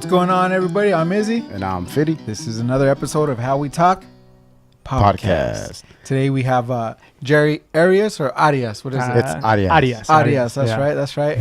going on, everybody? I'm Izzy. And I'm Fiddy. This is another episode of How We Talk Podcast. Today we have Jerry Arias or Arias. What is it? It's Arias. Arias. That's right.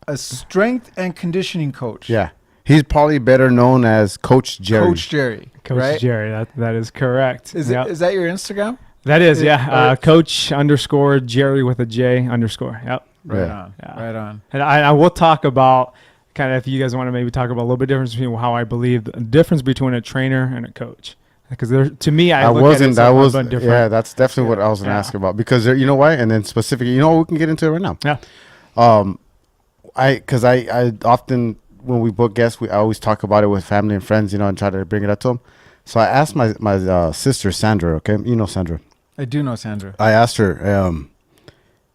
A strength and conditioning coach. Yeah. He's probably better known as Coach Jerry. Coach Jerry. Coach Jerry. That is correct. Is that your Instagram? That is, yeah. Coach_Jerry with a J _. Yep. Right on. Yeah. Right on. And I will talk about kind of, if you guys want to maybe talk about a little bit difference between how I believe the difference between a trainer and a coach. Because to me, I look at it different. Yeah, that's definitely what I was going to ask about. Because you know why? And then specifically, we can get into it right now. Yeah. Because I often, when we book guests, I always talk about it with family and friends, and try to bring it up to them. So I asked my sister, Sandra, okay? You know Sandra. I do know Sandra. I asked her,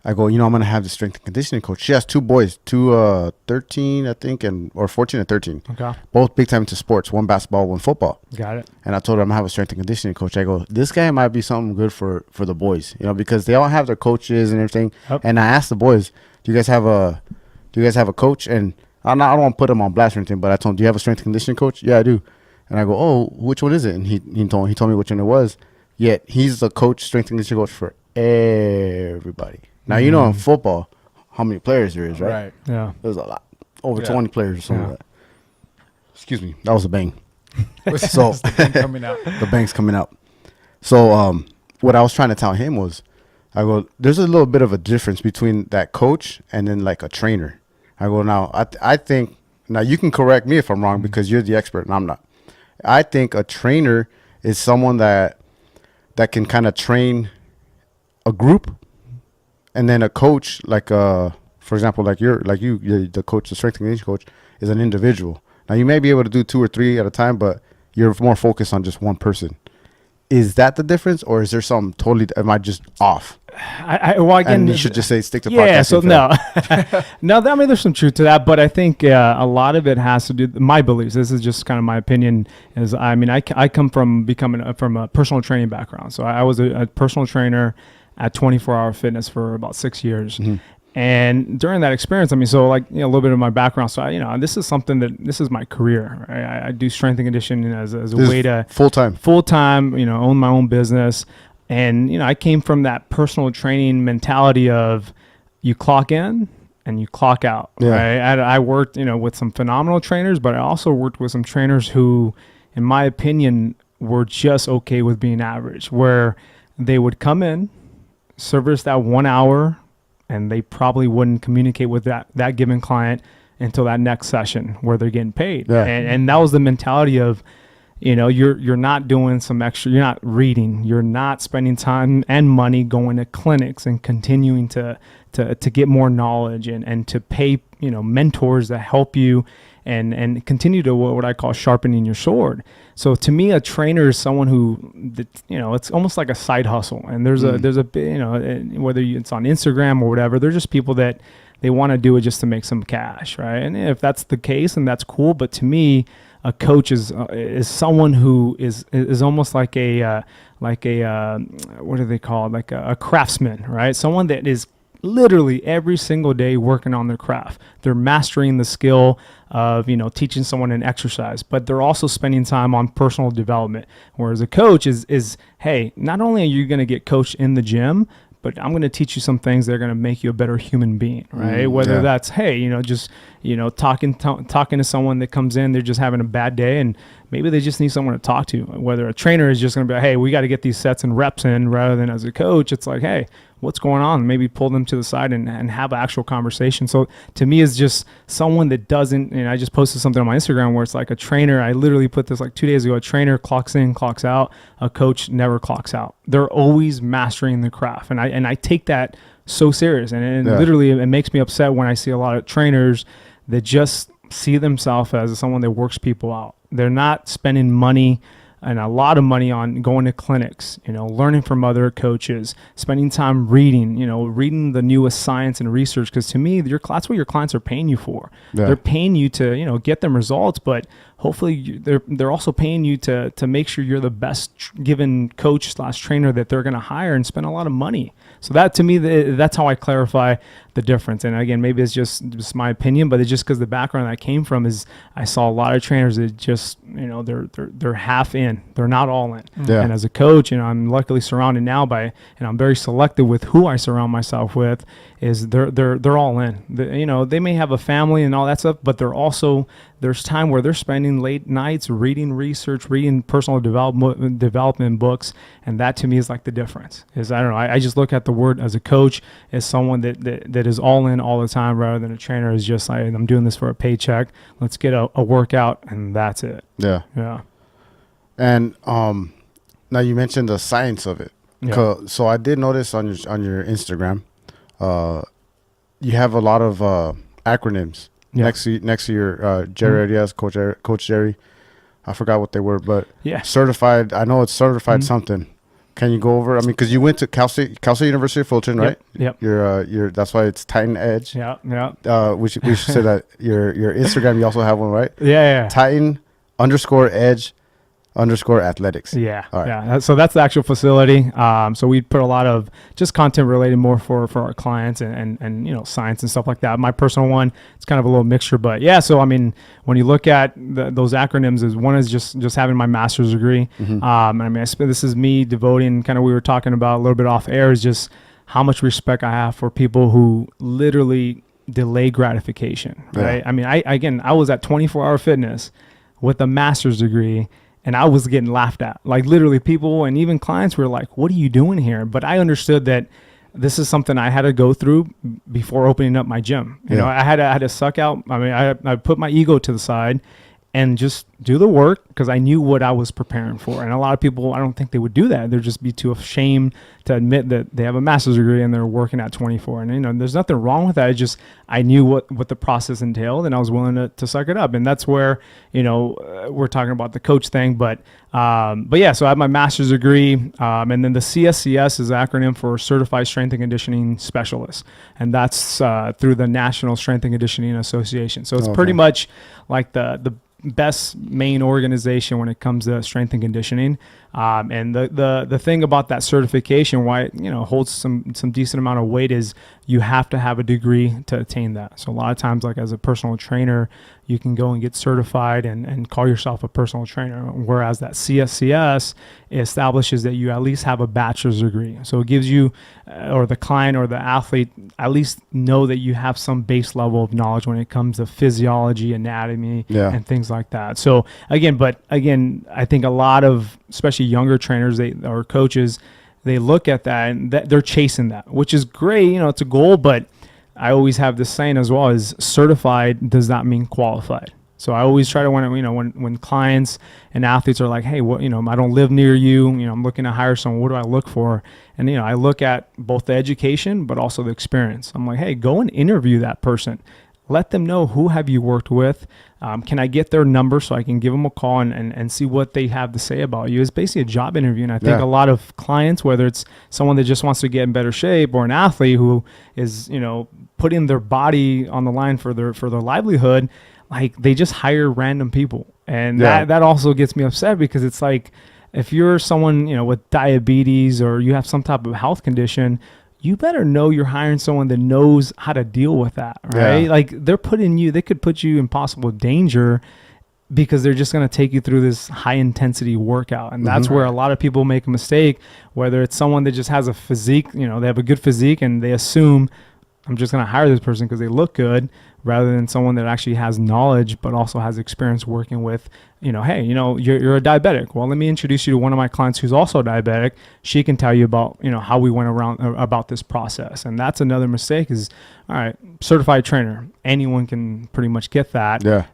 I go, I'm going to have the strength and conditioning coach. She has two boys, 13, I think, or 14 and 13. Okay. Both big time into sports, one basketball, one football. Got it. And I told her I'm going to have a strength and conditioning coach. I go, this guy might be something good for the boys, because they all have their coaches and everything. Yep. And I asked the boys, do you guys have a coach? And I don't want to put them on blast or anything, but I told him, do you have a strength and conditioning coach? Yeah, I do. And I go, oh, which one is it? And he told me which one it was. Yet he's the coach, strength and conditioning coach for everybody. Now, in football, how many players there is, right? Right. Yeah. There's a lot. Over 20 players or something like that. Excuse me. That was a bang. So the bang coming out. The bang's coming out. So what I was trying to tell him was, I go, there's a little bit of a difference between that coach and then like a trainer. I go, now, I think, now you can correct me if I'm wrong because you're the expert and I'm not. I think a trainer is someone that can kind of train a group. And then a coach, like for example, you're the coach, the strength and conditioning coach, is an individual. Now you may be able to do 2 or 3 at a time, but you're more focused on just one person. Is that the difference, or is there something totally? Am I just off? Well, again, and you should just say stick to podcast. Yeah. So no, I mean, there's some truth to that, but I think a lot of it has to do my beliefs. This is just kind of my opinion. I come from from a personal training background, so I was a personal trainer at 24 Hour Fitness for about 6 years. Mm-hmm. And during that experience, a little bit of my background. So, this is something this is my career. Right? I do strength and conditioning as a way to full time, own my own business. And, I came from that personal training mentality of you clock in and you clock out. Yeah. Right? I worked, with some phenomenal trainers, but I also worked with some trainers who, in my opinion, were just okay with being average, where they would come in, service that 1 hour, and they probably wouldn't communicate with that given client until that next session where they're getting paid. Yeah. And that was the mentality of, you're not doing some extra, you're not reading, you're not spending time and money going to clinics and continuing to get more knowledge and to pay, mentors that help you and continue to what I call sharpening your sword. So to me, a trainer is someone who, it's almost like a side hustle. And there's a whether it's on Instagram or whatever, they're just people that they want to do it just to make some cash, right? And if that's the case, then that's cool. But to me, a coach is someone who is almost like a what do they call it? Like a craftsman, right? Someone that is literally every single day working on their craft. They're mastering the skill of, teaching someone an exercise, but they're also spending time on personal development. Whereas a coach is, hey, not only are you going to get coached in the gym, but I'm going to teach you some things that are going to make you a better human being, right? Whether that's, hey, just, talking to someone that comes in, they're just having a bad day and maybe they just need someone to talk to. Whether a trainer is just going to be like, hey, we got to get these sets and reps in, rather than as a coach, it's like, hey, what's going on? Maybe pull them to the side and have an actual conversation. So to me, it's just someone that doesn't, I just posted something on my Instagram where it's like a trainer. I literally put this like 2 days ago. A trainer clocks in, clocks out. A coach never clocks out. They're always mastering the craft. And I take that so serious. And literally it makes me upset when I see a lot of trainers that just see themselves as someone that works people out. They're not spending money and a lot of money on going to clinics, learning from other coaches, spending time reading, reading the newest science and research. Because to me, that's what your clients are paying you for. Yeah. They're paying you to, get them results, but hopefully they're also paying you to make sure you're the best given coach / trainer that they're going to hire and spend a lot of money. So that, to me, that's how I clarify the difference. And again, maybe it's just my opinion, but it's just because the background I came from is I saw a lot of trainers that just, they're half in, they're not all in. Yeah. And as a coach, I'm luckily surrounded now by, and I'm very selective with who I surround myself with, is they're all in. They may have a family and all that stuff, but there's time where they're spending late nights reading research, reading personal development books, and that to me is like the difference. Is I don't know. I just look at the word as a coach as someone that is all in all the time, rather than a trainer is just like, I'm doing this for a paycheck. Let's get a workout and that's it. Yeah. Yeah. And now you mentioned the science of it. Yeah. So I did notice on your Instagram, you have a lot of acronyms. Yeah. Next to your Jerry Arias, Coach Jerry. I forgot what they were, but yeah. Certified. I know it's certified something. Can you go over? I mean, because you went to Cal State University of Fulton, right? Yep. You're that's why it's Titan Edge. Yeah. Yeah. We should say that your Instagram, you also have one, right? Yeah. Titan _Edge _athletics. Yeah. All right. Yeah. So that's the actual facility. So we put a lot of just content related more for our clients and science and stuff like that. My personal one, it's kind of a little mixture, but yeah. So I mean, when you look at those acronyms, one is just having my master's degree. Mm-hmm. I mean, this is me devoting, kind of, we were talking about a little bit off air, is just how much respect I have for people who literally delay gratification. Right. Yeah. I mean, I was at 24-hour fitness with a master's degree, and I was getting laughed at. Like, literally, people and even clients were like, what are you doing here? But I understood that this is something I had to go through before opening up my gym. You know, I had to suck out. I mean, I put my ego to the side and just do the work, because I knew what I was preparing for. And a lot of people, I don't think they would do that. They'd just be too ashamed to admit that they have a master's degree and they're working at 24. And, there's nothing wrong with that. It's just, I knew what the process entailed, and I was willing to suck it up. And that's where, we're talking about the coach thing. But yeah, so I have my master's degree. And then the CSCS is an acronym for Certified Strength and Conditioning Specialist. And that's through the National Strength and Conditioning Association. So it's pretty much like the best main organization when it comes to strength and conditioning. And the thing about that certification, why it holds some decent amount of weight, is you have to have a degree to attain that. So a lot of times, like as a personal trainer, you can go and get certified and call yourself a personal trainer, whereas that CSCS establishes that you at least have a bachelor's degree. So it gives you, or the client or the athlete, at least know that you have some base level of knowledge when it comes to physiology, anatomy, and things like that. So again, I think a lot of, especially younger trainers or coaches, they look at that and they're chasing that, which is great. It's a goal, but I always have this saying as well, is certified does not mean qualified. So I always try to, when clients and athletes are like, hey, I don't live near you, I'm looking to hire someone, what do I look for? And, I look at both the education, but also the experience. I'm like, hey, go and interview that person. Let them know, who have you worked with? Can I get their number so I can give them a call and see what they have to say about you? It's basically a job interview. And I think a lot of clients, whether it's someone that just wants to get in better shape or an athlete who is, putting their body on the line for their livelihood, like, they just hire random people. And that also gets me upset, because it's like, if you're someone, with diabetes or you have some type of health condition, you better know you're hiring someone that knows how to deal with that, right? Yeah. Like, they could put you in possible danger because they're just going to take you through this high intensity workout. And that's where a lot of people make a mistake, whether it's someone that just has a physique, they have a good physique and they assume, I'm just going to hire this person because they look good, rather than someone that actually has knowledge, but also has experience working with, hey, you're a diabetic. Well, let me introduce you to one of my clients who's also diabetic. She can tell you about, how we went around about this process. And that's another mistake is, all right, certified trainer. Anyone can pretty much get that. Yeah.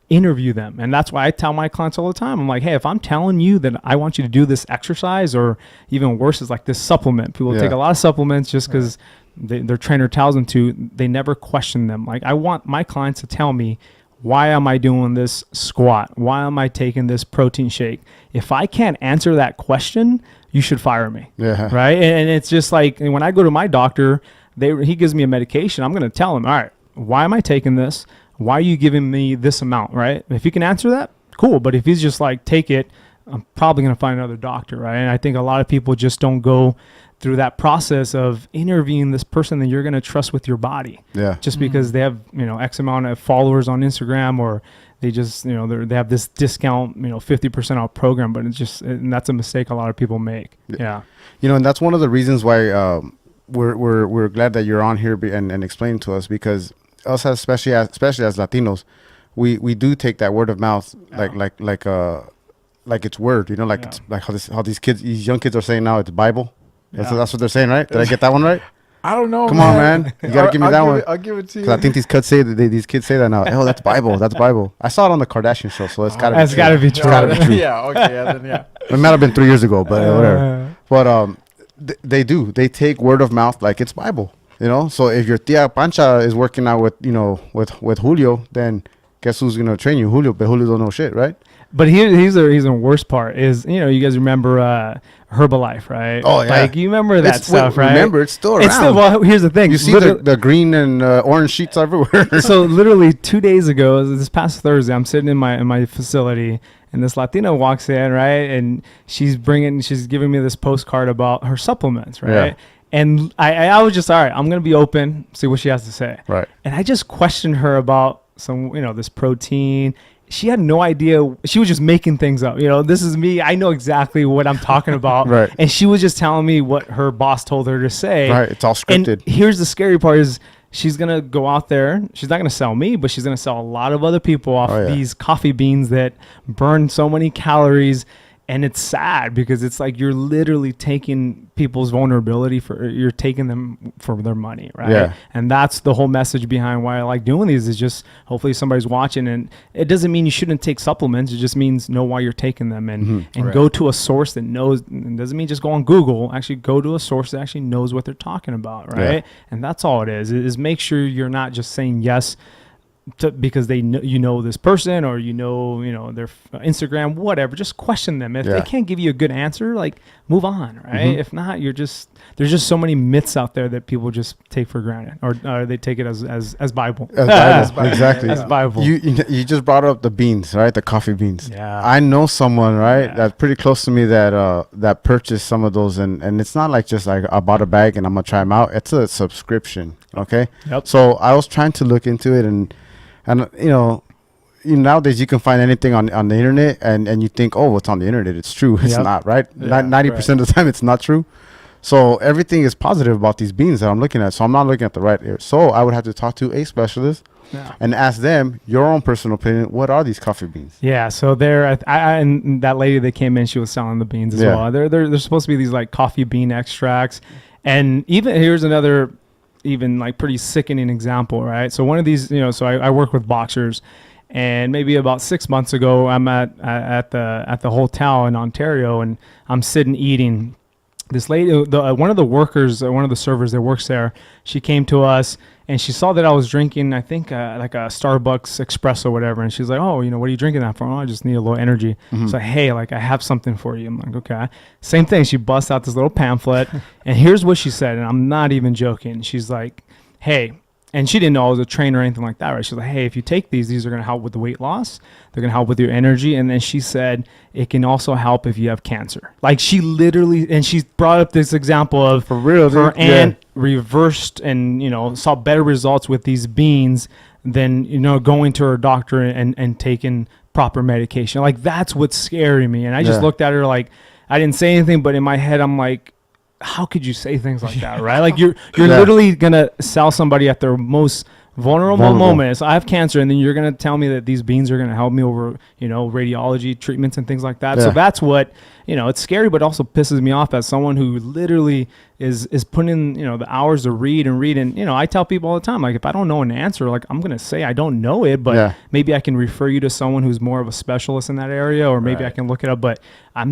Interview them. And that's why I tell my clients all the time, I'm like, hey, if I'm telling you that I want you to do this exercise, or even worse is like this supplement, people take a lot of supplements just because their trainer tells them to, they never question them. Like, I want my clients to tell me, why am I doing this squat? Why am I taking this protein shake? If I can't answer that question, you should fire me. Yeah. Right. And it's just like when I go to my doctor, he gives me a medication. I'm going to tell him, all right, why am I taking this? Why are you giving me this amount? Right. If you can answer that, cool. But if he's just like, take it, I'm probably going to find another doctor. Right. And I think a lot of people just don't go through that process of interviewing this person that you're going to trust with your body. Yeah. Just because they have, X amount of followers on Instagram, or they just, they have this discount, 50% off program, but and that's a mistake a lot of people make. Yeah. And that's one of the reasons why we're glad that you're on here and explaining to us, because us, especially as Latinos, we do take that word of mouth like it's word, it's like how these young kids are saying now, it's Bible. That's what they're saying, right? Did I get that one right? I don't know. Come on, man. You gotta give me that one. I'll give it to you. I think these kids say that now. Oh, that's Bible. That's Bible. I saw it on the Kardashian show, so it's gotta be true. Gotta be true. Gotta be true. Yeah. Okay. Yeah. It might have been 3 years ago, but whatever. But they do. They take word of mouth like it's Bible. So if your tia Pancha is working out with Julio, then guess who's gonna train you? Julio. But Julio don't know shit, right? But here's the worst part is, you guys remember Herbalife, right? Oh, yeah. Like, you remember that stuff, right? Remember, it's still around. Well, here's the thing. You see the green and orange sheets everywhere. So literally 2 days ago, this past Thursday, I'm sitting in my facility, and this Latina walks in, right? And she's giving me this postcard about her supplements, right? Yeah. And I was just, all right, I'm going to be open, see what she has to say. Right. And I just questioned her about some, this protein. She had no idea. She was just making things up. This is me. I know exactly what I'm talking about. Right. And she was just telling me what her boss told her to say. Right. It's all scripted. And here's the scary part is she's going to go out there. She's not going to sell me, but she's going to sell a lot of other people off these coffee beans that burn so many calories. And it's sad because it's like you're literally taking people's vulnerability you're taking them for their money, right? Yeah. And that's the whole message behind why I like doing these is just hopefully somebody's watching, and it doesn't mean you shouldn't take supplements. It just means know why you're taking them and go to a source that knows. It doesn't mean just go on Google. Actually go to a source that actually knows what they're talking about, right? Yeah. And that's all it is make sure you're not just saying yes because they know this person or their Instagram, whatever. Just question them. If they can't give you a good answer, like move on, right? If not, there's just so many myths out there that people just take for granted, or they take it as Bible. As Bible. Exactly. As Bible. You just brought up the beans, right? The coffee beans. Yeah. I know someone, right, that's pretty close to me that purchased some of those, and it's not like just like I bought a bag and I'm gonna try them out. It's a subscription. Okay. Yep. So I was trying to look into it and nowadays you can find anything on the internet and you think, oh, what's on the internet, it's true. It's not, right? 90% of the time it's not true. So everything is positive about these beans that I'm looking at. So I'm not looking at the right area. So I would have to talk to a specialist and ask them your own personal opinion. What are these coffee beans? Yeah. So and that lady that came in, she was selling the beans as well. They're supposed to be these like coffee bean extracts. And even here's another even like pretty sickening example, right? So one of these, so I work with boxers, and maybe about 6 months ago, I'm at the hotel in Ontario, and I'm sitting eating. This lady, one of the workers, one of the servers that works there, she came to us and she saw that I was drinking, I think like a Starbucks espresso or whatever. And she's like, oh, what are you drinking that for? Oh, I just need a little energy. So, hey, like I have something for you. I'm like, okay. Same thing. She busts out this little pamphlet and here's what she said. And I'm not even joking. She's like, hey, and she didn't know I was a trainer or anything like that, right? She's like, hey, if you take these are going to help with the weight loss. They're going to help with your energy. And then she said, it can also help if you have cancer. Like she literally, and she brought up this example of for real, her aunt reversed and, saw better results with these beans than, going to her doctor and taking proper medication. Like that's what's scaring me. And I just looked at her like, I didn't say anything, but in my head, I'm like, how could you say things like that, right? Like you're literally gonna sell somebody at their most vulnerable moment. So I have cancer, and then you're gonna tell me that these beans are gonna help me over, radiology treatments and things like that. Yeah. So that's what, it's scary, but also pisses me off as someone who literally is putting in, the hours to read. And, I tell people all the time, like if I don't know an answer, like I'm gonna say I don't know it, but maybe I can refer you to someone who's more of a specialist in that area, or maybe I can look it up. But I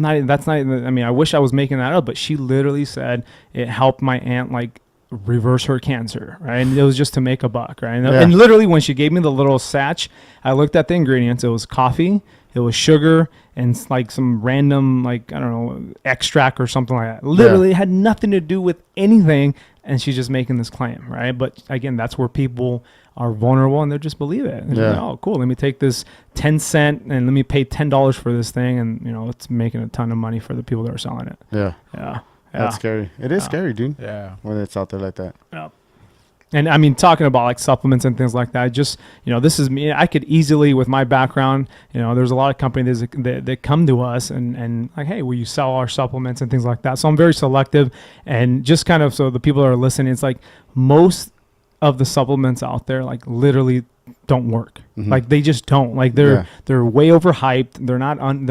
wish I was making that up, but she literally said it helped my aunt like reverse her cancer, right? And it was just to make a buck, right? Yeah. And literally when she gave me the little satch, I looked at the ingredients. It was coffee, it was sugar, and like some random, like, I don't know, extract or something like that. Literally, it had nothing to do with anything, and she's just making this claim, right? But again, that's where people are vulnerable and they just believe it. And like, oh, cool. Let me take this 10 cent and let me pay $10 for this thing. And, you know, it's making a ton of money for the people that are selling it. Yeah. Yeah. That's scary. It is scary, dude. Yeah. When it's out there like that. Yeah. And I mean, talking about like supplements and things like that, just, you know, this is me. I could easily, with my background, you know, there's a lot of companies that come to us and like, hey, will you sell our supplements and things like that? So I'm very selective, and just kind of, so the people that are listening, it's like most of the supplements out there, like literally don't work. Like they just don't. Like they're way overhyped. They're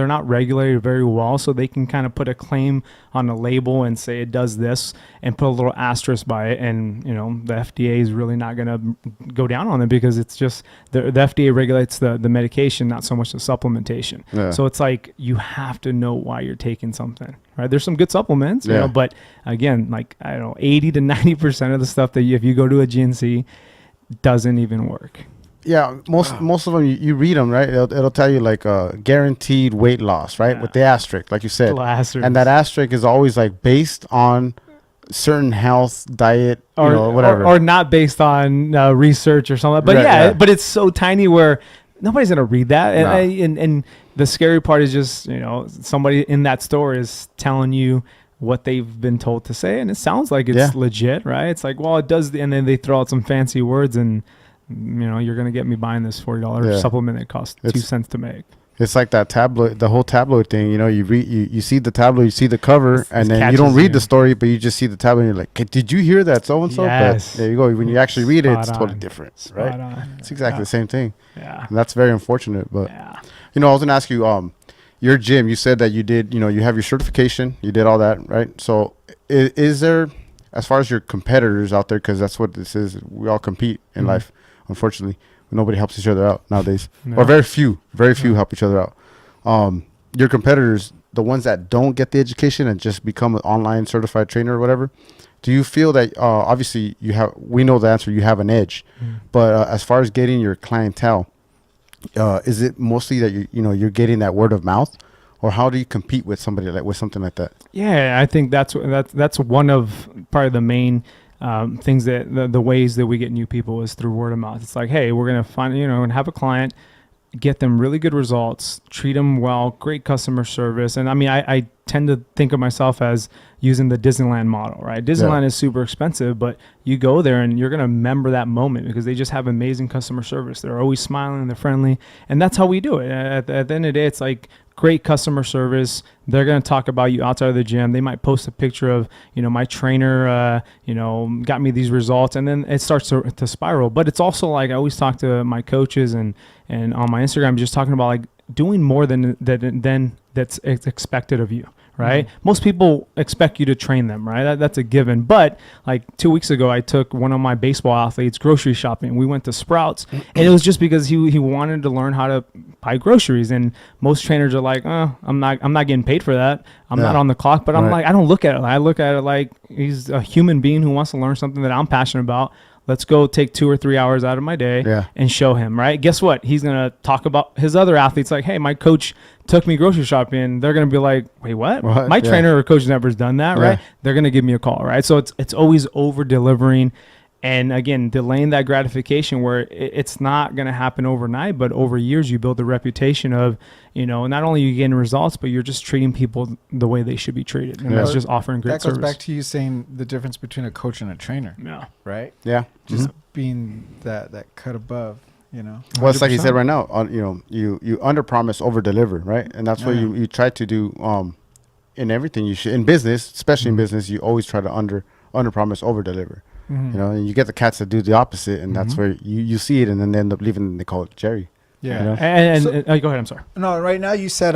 not regulated very well, so they can kind of put a claim on a label and say it does this and put a little asterisk by it, and you know the FDA is really not going to go down on it because it's just the FDA regulates the medication, not so much the supplementation. So it's like you have to know why you're taking something, right? There's some good supplements, you know, but again, like I don't know, 80 to 90% of the stuff that if you go to a GNC doesn't even work. Yeah, most of them, you read them, right? It'll tell you like guaranteed weight loss, right? With the asterisk, like you said. And that asterisk is always like based on certain health, diet, or whatever. Or not based on research or something. But but it's so tiny where nobody's going to read that. And the scary part is just, you know, somebody in that store is telling you what they've been told to say. And it sounds like it's legit, right? It's like, well, it does. And then they throw out some fancy words and, you know, you're going to get me buying this $40 supplement that costs 2 cents to make. It's like that tabloid, the whole tabloid thing. You know, you see the tabloid, you see the cover, and then you don't read the story, but you just see the tabloid and you're like, hey, did you hear that so-and-so? Yes. But there you go. When you actually read it, it's totally on. different, right? It's exactly the same thing. Yeah. And that's very unfortunate. But, you know, I was going to ask you, your gym, you said that you did, you know, you have your certification, you did all that, right? So is there, as far as your competitors out there, because that's what this is, we all compete in life. Unfortunately, nobody helps each other out nowadays, or very few help each other out. Your competitors, the ones that don't get the education and just become an online certified trainer or whatever, do you feel that obviously we know the answer, you have an edge, but as far as getting your clientele, is it mostly that you're getting that word of mouth, or how do you compete with somebody with something like that? Yeah, I think that's one of probably the main things that the ways that we get new people is through word of mouth. It's like, hey, we're going to find, and have a client, get them really good results, treat them well, great customer service. And I mean, I tend to think of myself as using the Disneyland model, right? Disneyland is super expensive, but you go there and you're going to remember that moment because they just have amazing customer service. They're always smiling, they're friendly. And that's how we do it. At the end of the day, it's like great customer service. They're going to talk about you outside of the gym. They might post a picture of, my trainer, got me these results, and then it starts to spiral. But it's also like I always talk to my coaches and on my Instagram, just talking about like doing more than that's expected of you. Right. Most people expect you to train them. Right. That's a given. But like 2 weeks ago, I took one of my baseball athletes grocery shopping. We went to Sprouts, and it was just because he wanted to learn how to buy groceries. And most trainers are like, I'm not getting paid for that. I'm not on the clock. But I'm like, I don't look at it. I look at it like he's a human being who wants to learn something that I'm passionate about. Let's go take 2 or 3 hours out of my day and show him, right? Guess what? He's going to talk about his other athletes like, hey, my coach took me grocery shopping. They're going to be like, wait, what? My trainer or coach never's done that, right? They're going to give me a call, right? So it's always over-delivering. And again, delaying that gratification where it's not going to happen overnight, but over years you build the reputation of, not only you getting results, but you're just treating people the way they should be treated. And that's just offering great service. That goes back to you saying the difference between a coach and a trainer. Yeah. Right? Yeah. Just being that cut above, Well, it's like you said right now, you under promise, over deliver, right? And that's what you try to do in everything you should. In business, especially in business, you always try to under promise, over deliver. And you get the cats that do the opposite, and that's where you see it, and then they end up leaving, and they call it Jerry. Yeah. And go ahead. I'm sorry. No, right now you said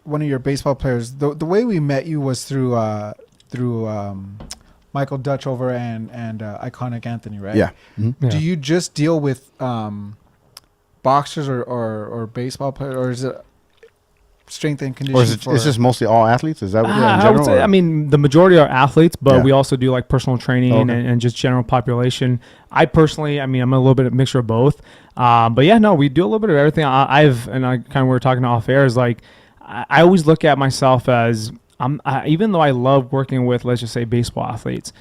one of your baseball players. The way we met you was through Michael Dutch over and Iconic Anthony, right? Yeah. Do you just deal with boxers or baseball players, or is it? strength and Or conditioning? is it's just mostly all athletes? Is that what in I would general? say, I mean, the majority are athletes, but Yeah. we also do like personal training and just general population. I personally, I mean, I'm a little bit of a mixture of both. But yeah, no, we do a little bit of everything. I kind of, we were talking off air, is like, I always look at myself as, even though I love working with, let's just say, baseball athletes,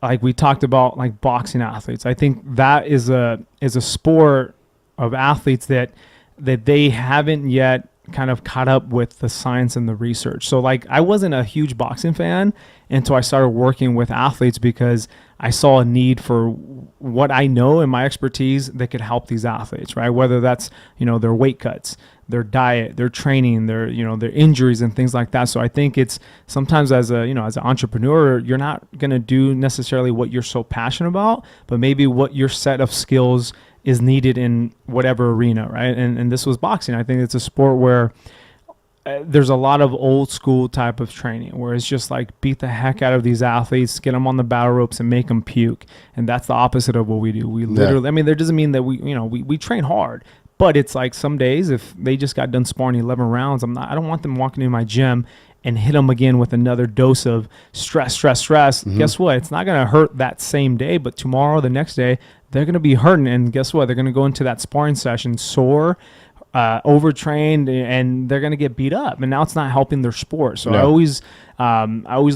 like we talked about, like boxing athletes. I think that is a sport of athletes that they haven't yet kind of caught up with the science and the research. So like I wasn't a huge boxing fan until I started working with athletes, because I saw a need for what I know and my expertise that could help these athletes, right? Whether that's, their weight cuts, their diet, their training, their injuries and things like that. So I think it's sometimes as an entrepreneur, you're not going to do necessarily what you're so passionate about, but maybe what your set of skills is needed in whatever arena, right? And this was boxing. I think it's a sport where there's a lot of old school type of training where it's just like beat the heck out of these athletes, get them on the battle ropes and make them puke. And that's the opposite of what we do. We literally, I mean, there doesn't mean that we train hard, but it's like some days if they just got done sparring 11 rounds, I don't want them walking in my gym and hit them again with another dose of stress. Mm-hmm. Guess what? It's not going to hurt that same day, but tomorrow, the next day, they're going to be hurting. And guess what? They're going to go into that sparring session sore, overtrained, and they're going to get beat up. And now it's not helping their sport. So I always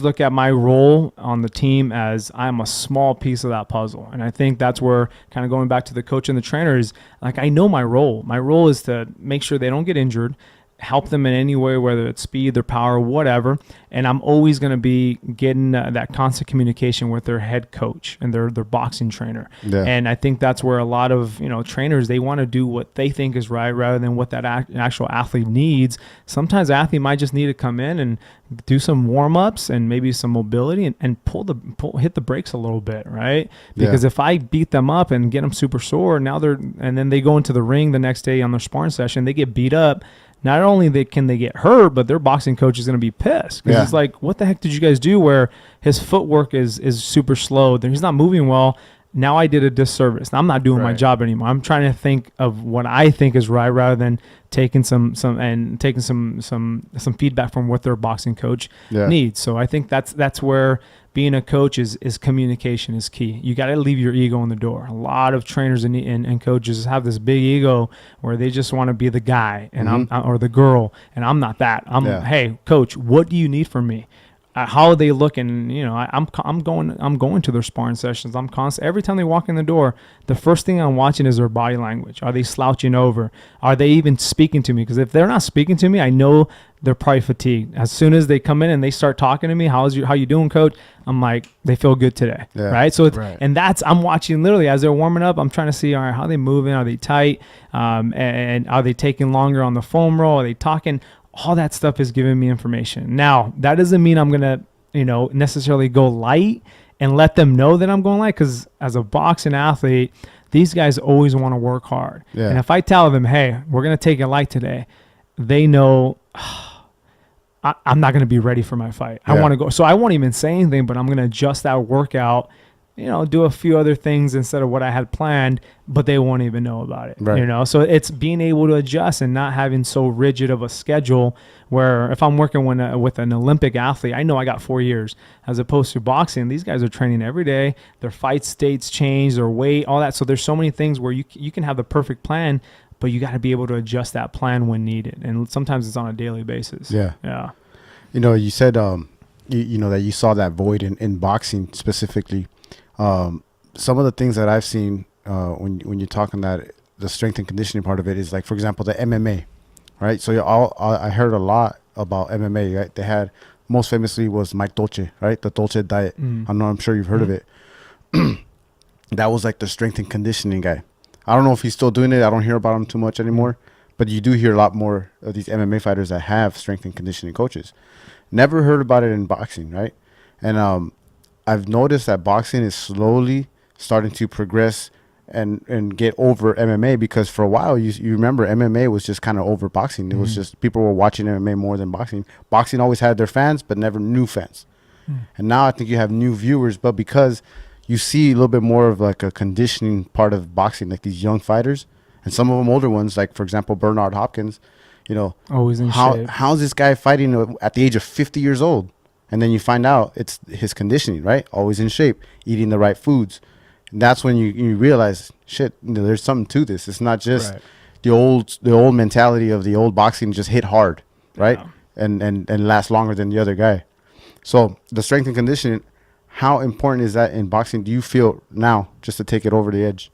look at my role on the team as I'm a small piece of that puzzle. And I think that's where, kind of going back to the coach and the trainer, is like, I know my role. My role is to make sure they don't get injured, help them in any way, whether it's speed, their power, whatever. And I'm always going to be getting that constant communication with their head coach and their boxing trainer. Yeah. And I think that's where a lot of trainers, they want to do what they think is right rather than what that actual athlete needs. Sometimes the athlete might just need to come in and do some warm-ups and maybe some mobility and hit the brakes a little bit, right? Because if I beat them up and get them super sore, and then they go into the ring the next day on their sparring session, they get beat up. Not only can they get hurt, but their boxing coach is going to be pissed. Because it's like, what the heck did you guys do where his footwork is super slow? He's not moving well. Now I did a disservice. Now I'm not doing my job anymore. I'm trying to think of what I think is right rather than taking some feedback from what their boxing coach needs. So I think that's where being a coach is communication is key. You got to leave your ego in the door. A lot of trainers and coaches have this big ego where they just want to be the guy and or the girl, and I'm not that. Hey, coach, what do you need from me? How are they looking? I'm going to their sparring sessions. I'm constant. Every time they walk in the door, the first thing I'm watching is their body language. Are they slouching over? Are they even speaking to me? Because if they're not speaking to me, I know they're probably fatigued. As soon as they come in and they start talking to me, how you doing, coach? I'm like, they feel good today, right? So and I'm watching literally as they're warming up. I'm trying to see, all right, how are they moving? Are they tight? And are they taking longer on the foam roll? Are they talking? All that stuff is giving me information. Now, that doesn't mean I'm going to, necessarily go light and let them know that I'm going light, because as a boxing athlete, these guys always want to work hard. Yeah. And if I tell them, hey, we're going to take it light today, they know I'm not going to be ready for my fight. I want to go. So I won't even say anything, but I'm going to adjust that workout, do a few other things instead of what I had planned, but they won't even know about it. Right. So it's being able to adjust and not having so rigid of a schedule where if I'm working with an Olympic athlete, I know I got 4 years, as opposed to boxing. These guys are training every day. Their fight states change, their weight, all that. So there's so many things where you can have the perfect plan, but you got to be able to adjust that plan when needed. And sometimes it's on a daily basis. Yeah. Yeah. You said, that you saw that void in boxing specifically. Some of the things that I've seen when you're talking that the strength and conditioning part of it is like, for example, the MMA, right? So I heard a lot about MMA, right? They had, most famously was Mike Dolce, right? The Dolce diet. I'm sure you've heard of it. That was like the strength and conditioning guy. I don't know if he's still doing it. I don't hear about him too much anymore, but you do hear a lot more of these MMA fighters that have strength and conditioning coaches. Never heard about it in boxing, right? And I've noticed that boxing is slowly starting to progress and get over MMA, because for a while, you remember MMA was just kind of over boxing. It was just people were watching MMA more than boxing. Boxing always had their fans, but never new fans. And now I think you have new viewers, but because you see a little bit more of like a conditioning part of boxing, like these young fighters, and some of them older ones, like for example, Bernard Hopkins, always in shape. How's this guy fighting at the age of 50 years old? And then you find out it's his conditioning, right? Always in shape, eating the right foods. And that's when you realize, shit, there's something to this. It's not just the old mentality of the old boxing, just hit hard, right? Yeah. And last longer than the other guy. So the strength and conditioning, how important is that in boxing? Do you feel now, just to take it over the edge?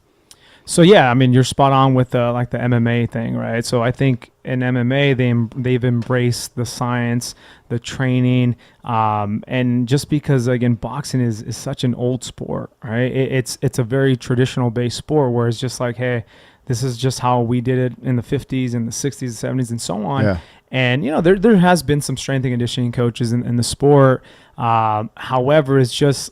So yeah, I mean, you're spot on with the MMA thing, right? So I think in MMA they've embraced the science, the training, and just because again boxing is such an old sport, right? It's a very traditional based sport where it's just like, hey, this is just how we did it in the 50s and the 60s, 70s, and so on. Yeah. And there has been some strength and conditioning coaches in the sport. However, it's just,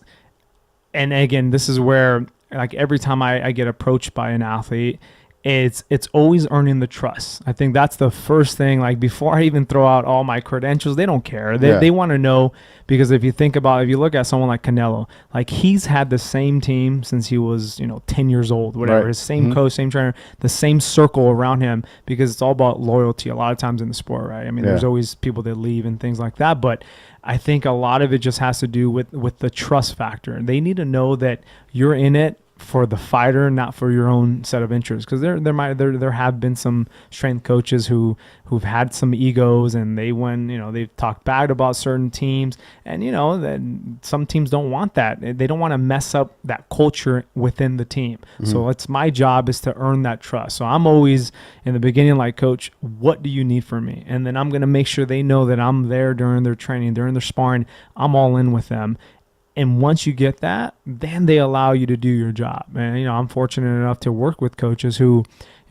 and again, this is where, like, every time I get approached by an athlete, it's always earning the trust. I think that's the first thing. Like, before I even throw out all my credentials, they don't care. They want to know, because if you look at someone like Canelo, like, he's had the same team since he was 10 years old, whatever. Right. His same coach, same trainer, the same circle around him, because it's all about loyalty a lot of times in the sport, right? I mean, there's always people that leave and things like that, but I think a lot of it just has to do with the trust factor. They need to know that you're in it for the fighter, not for your own set of interests. Because there have been some strength coaches who've had some egos, and they've talked bad about certain teams, and that some teams don't want that. They don't want to mess up that culture within the team. Mm-hmm. So it's my job is to earn that trust. So I'm always in the beginning like, coach, what do you need from me? And then I'm going to make sure they know that I'm there during their training, during their sparring. I'm all in with them. And once you get that, then they allow you to do your job. And, I'm fortunate enough to work with coaches who,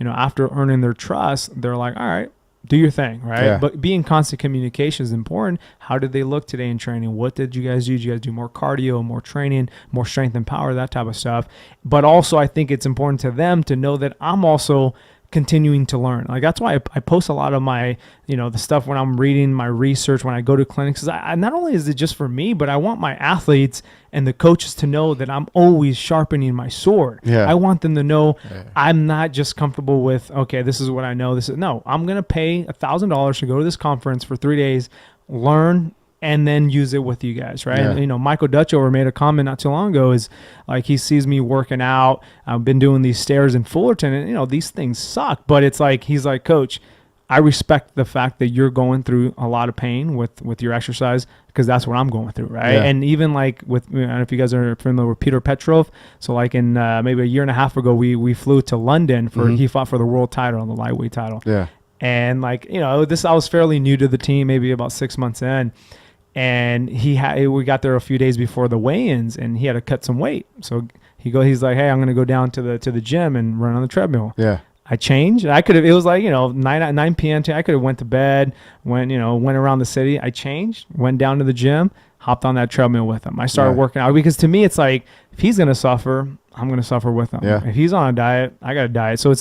after earning their trust, they're like, all right, do your thing, right? Yeah. But being constant communication is important. How did they look today in training? What did you guys do? Did you guys do more cardio, more training, more strength and power, that type of stuff? But also, I think it's important to them to know that I'm also continuing to learn. Like, that's why I post a lot of my, the stuff when I'm reading my research, when I go to clinics. I not only is it just for me, but I want my athletes and the coaches to know that I'm always sharpening my sword. Yeah. I want them to know I'm not just comfortable with, okay, this is what I know. No, I'm going to pay $1,000 to go to this conference for 3 days, learn, and then use it with you guys, right? Yeah. And, Michael Dutchover made a comment not too long ago, is like, he sees me working out. I've been doing these stairs in Fullerton, and, these things suck. But it's like, he's like, Coach, I respect the fact that you're going through a lot of pain with your exercise, because that's what I'm going through, right? Yeah. And even like with, I don't know if you guys are familiar with Peter Petrov. So like in maybe a year and a half ago, we flew to London for, he fought for the world title, the lightweight title. Yeah. And like, I was fairly new to the team, maybe about 6 months in. And we got there a few days before the weigh-ins, and he had to cut some weight. So he's like, hey, I'm going to go down to the gym and run on the treadmill. Yeah. I changed. I could have, it was like, 9 p.m. I could have went to bed, went around the city. I changed, went down to the gym, hopped on that treadmill with him. I started working out, because to me, it's like, if he's going to suffer, I'm going to suffer with him. Yeah. If he's on a diet, I got a diet. So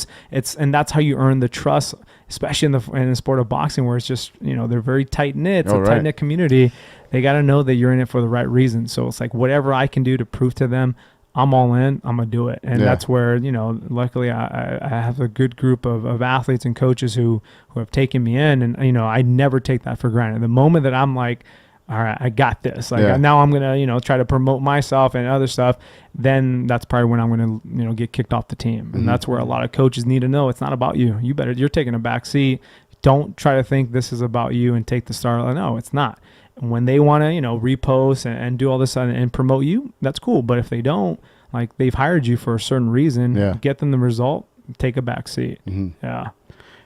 and that's how you earn the trust, especially in the sport of boxing, where it's just, they're very tight knit. It's a tight knit community. They got to know that you're in it for the right reason. So it's like, whatever I can do to prove to them I'm all in, I'm going to do it. And that's where, luckily I have a good group of athletes and coaches who have taken me in. And, I never take that for granted. The moment that I'm like, all right, I got this. Like now I'm going to, try to promote myself and other stuff. Then that's probably when I'm going to, get kicked off the team. And that's where a lot of coaches need to know it's not about you. You're taking a back seat. Don't try to think this is about you and take the star. No, it's not. And when they want to, repost and do all this and promote you, that's cool. But if they don't, like, they've hired you for a certain reason, get them the result, take a back seat. Mm-hmm. Yeah.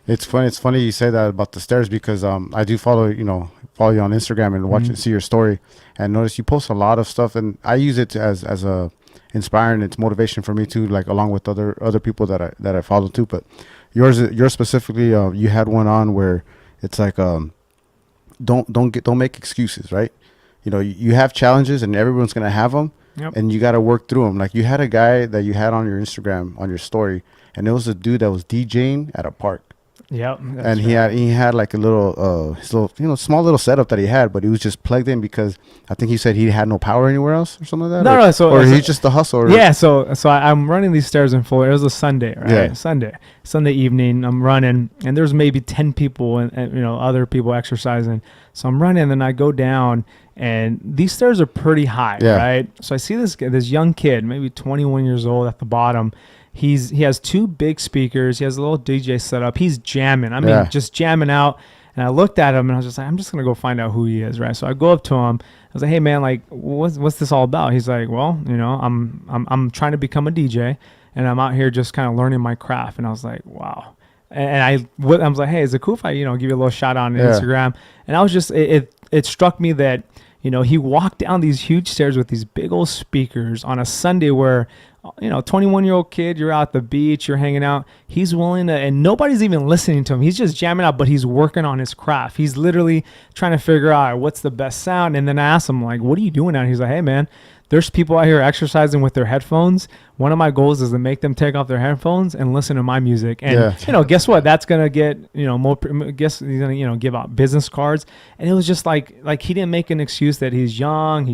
It's funny you say that about the stairs, because I do follow you on Instagram and watch see your story, and notice you post a lot of stuff, and I use it as a inspiring. It's motivation for me too, like along with other people that I follow too. But yours specifically, you had one on where it's like don't make excuses, right? You have challenges, and everyone's gonna have them, and you got to work through them. Like, you had a guy that you had on your Instagram on your story, and it was a dude that was DJing at a park. Yep. And he had like a little his little small little setup that he had, but he was just plugged in because I think he said he had no power anywhere else or something like that. No. Or he's just a hustler. Yeah. So I'm running these stairs in Fuller. It was a Sunday, right? Yeah. Sunday evening. I'm running, and there's maybe 10 people and other people exercising. So I'm running, and I go down, and these stairs are pretty high, right? So I see this young kid, maybe 21 years old, at the bottom. He has 2 big speakers. He has a little DJ set up. He's jamming. I mean, just jamming out. And I looked at him, and I was just like, I'm just gonna go find out who he is, right? So I go up to him. I was like, hey man, like, what's this all about? He's like, well, I'm trying to become a DJ, and I'm out here just kind of learning my craft. And I was like, wow. And I was like, hey, is it cool if I give you a little shout out on Instagram? And I was just it struck me that he walked down these huge stairs with these big old speakers on a Sunday where 21-year-old kid, you're out at the beach, you're hanging out. He's willing to, and nobody's even listening to him. He's just jamming out, but he's working on his craft. He's literally trying to figure out what's the best sound. And then I asked him, like, what are you doing out here? He's like, hey man, there's people out here exercising with their headphones. One of my goals is to make them take off their headphones and listen to my music. And guess what? That's gonna get more. Guess he's gonna give out business cards. And it was just like he didn't make an excuse that he's young,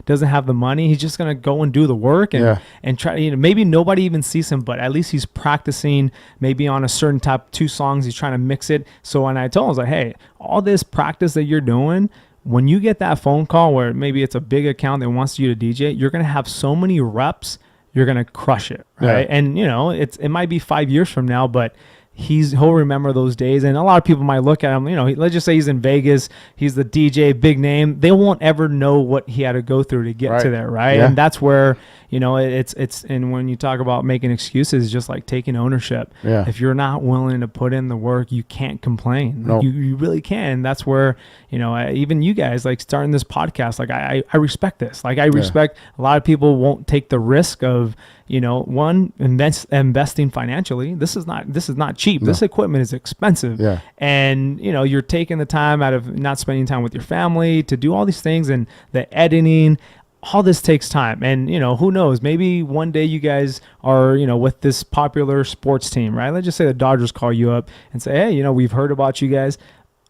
doesn't have the money. He's just gonna go and do the work and try. Maybe nobody even sees him, but at least he's practicing. Maybe on a certain type 2 songs, he's trying to mix it. So when I told him, I was like, hey, all this practice that you're doing, when you get that phone call where maybe it's a big account that wants you to DJ, you're going to have so many reps, you're going to crush it, right? Yeah. And, it might be 5 years from now, but he'll remember those days. And a lot of people might look at him, let's just say he's in Vegas, he's the DJ, big name. They won't ever know what he had to go through to get to there, right? Yeah. And that's where, it's and when you talk about making excuses, it's just like taking ownership. Yeah. If you're not willing to put in the work, you can't complain. Nope. You really can. And that's where, even you guys, like starting this podcast, like I respect this. Like I respect a lot of people won't take the risk of, investing financially. This is not cheap. No. This equipment is expensive. Yeah. And, you're taking the time out of not spending time with your family to do all these things, and the editing, all this takes time. And, who knows, maybe one day you guys are, with this popular sports team, right? Let's just say the Dodgers call you up and say, hey, we've heard about you guys.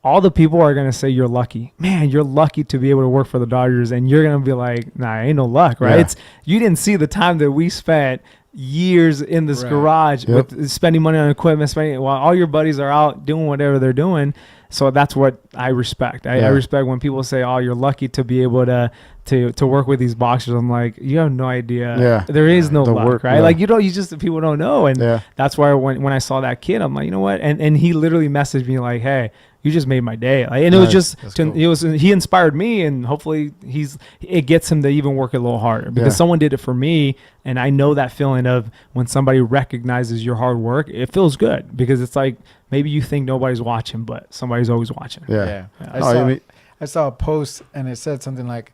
All the people are going to say you're lucky. Man, you're lucky to be able to work for the Dodgers. And you're going to be like, nah, ain't no luck, right? Yeah. You didn't see the time that we spent years in this garage with spending money on equipment, while all your buddies are out doing whatever they're doing. So that's what I respect. I respect when people say, oh, you're lucky to be able to work with these boxers. I'm like, you have no idea. Yeah. There is no luck, work, right? Yeah. Like, people don't know. And that's why when I saw that kid, I'm like, you know what? And he literally messaged me like, hey, you just made my day. Like, and it was just, cool. He inspired me, and hopefully it gets him to even work a little harder, because someone did it for me. And I know that feeling of when somebody recognizes your hard work, it feels good, because it's like, maybe you think nobody's watching, but somebody's always watching. Yeah. I saw a post, and it said something like,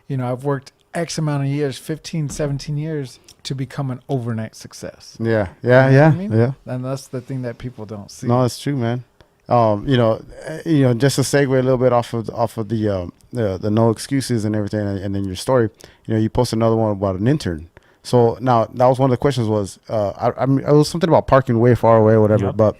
I've worked X amount of years, 15, 17 years to become an overnight success. Yeah. I mean? Yeah. And that's the thing that people don't see. No, it's true, man. Just to segue a little bit off of the no excuses and everything, and then your story, you posted another one about an intern. So now that was one of the questions was, it was something about parking way far away or whatever, but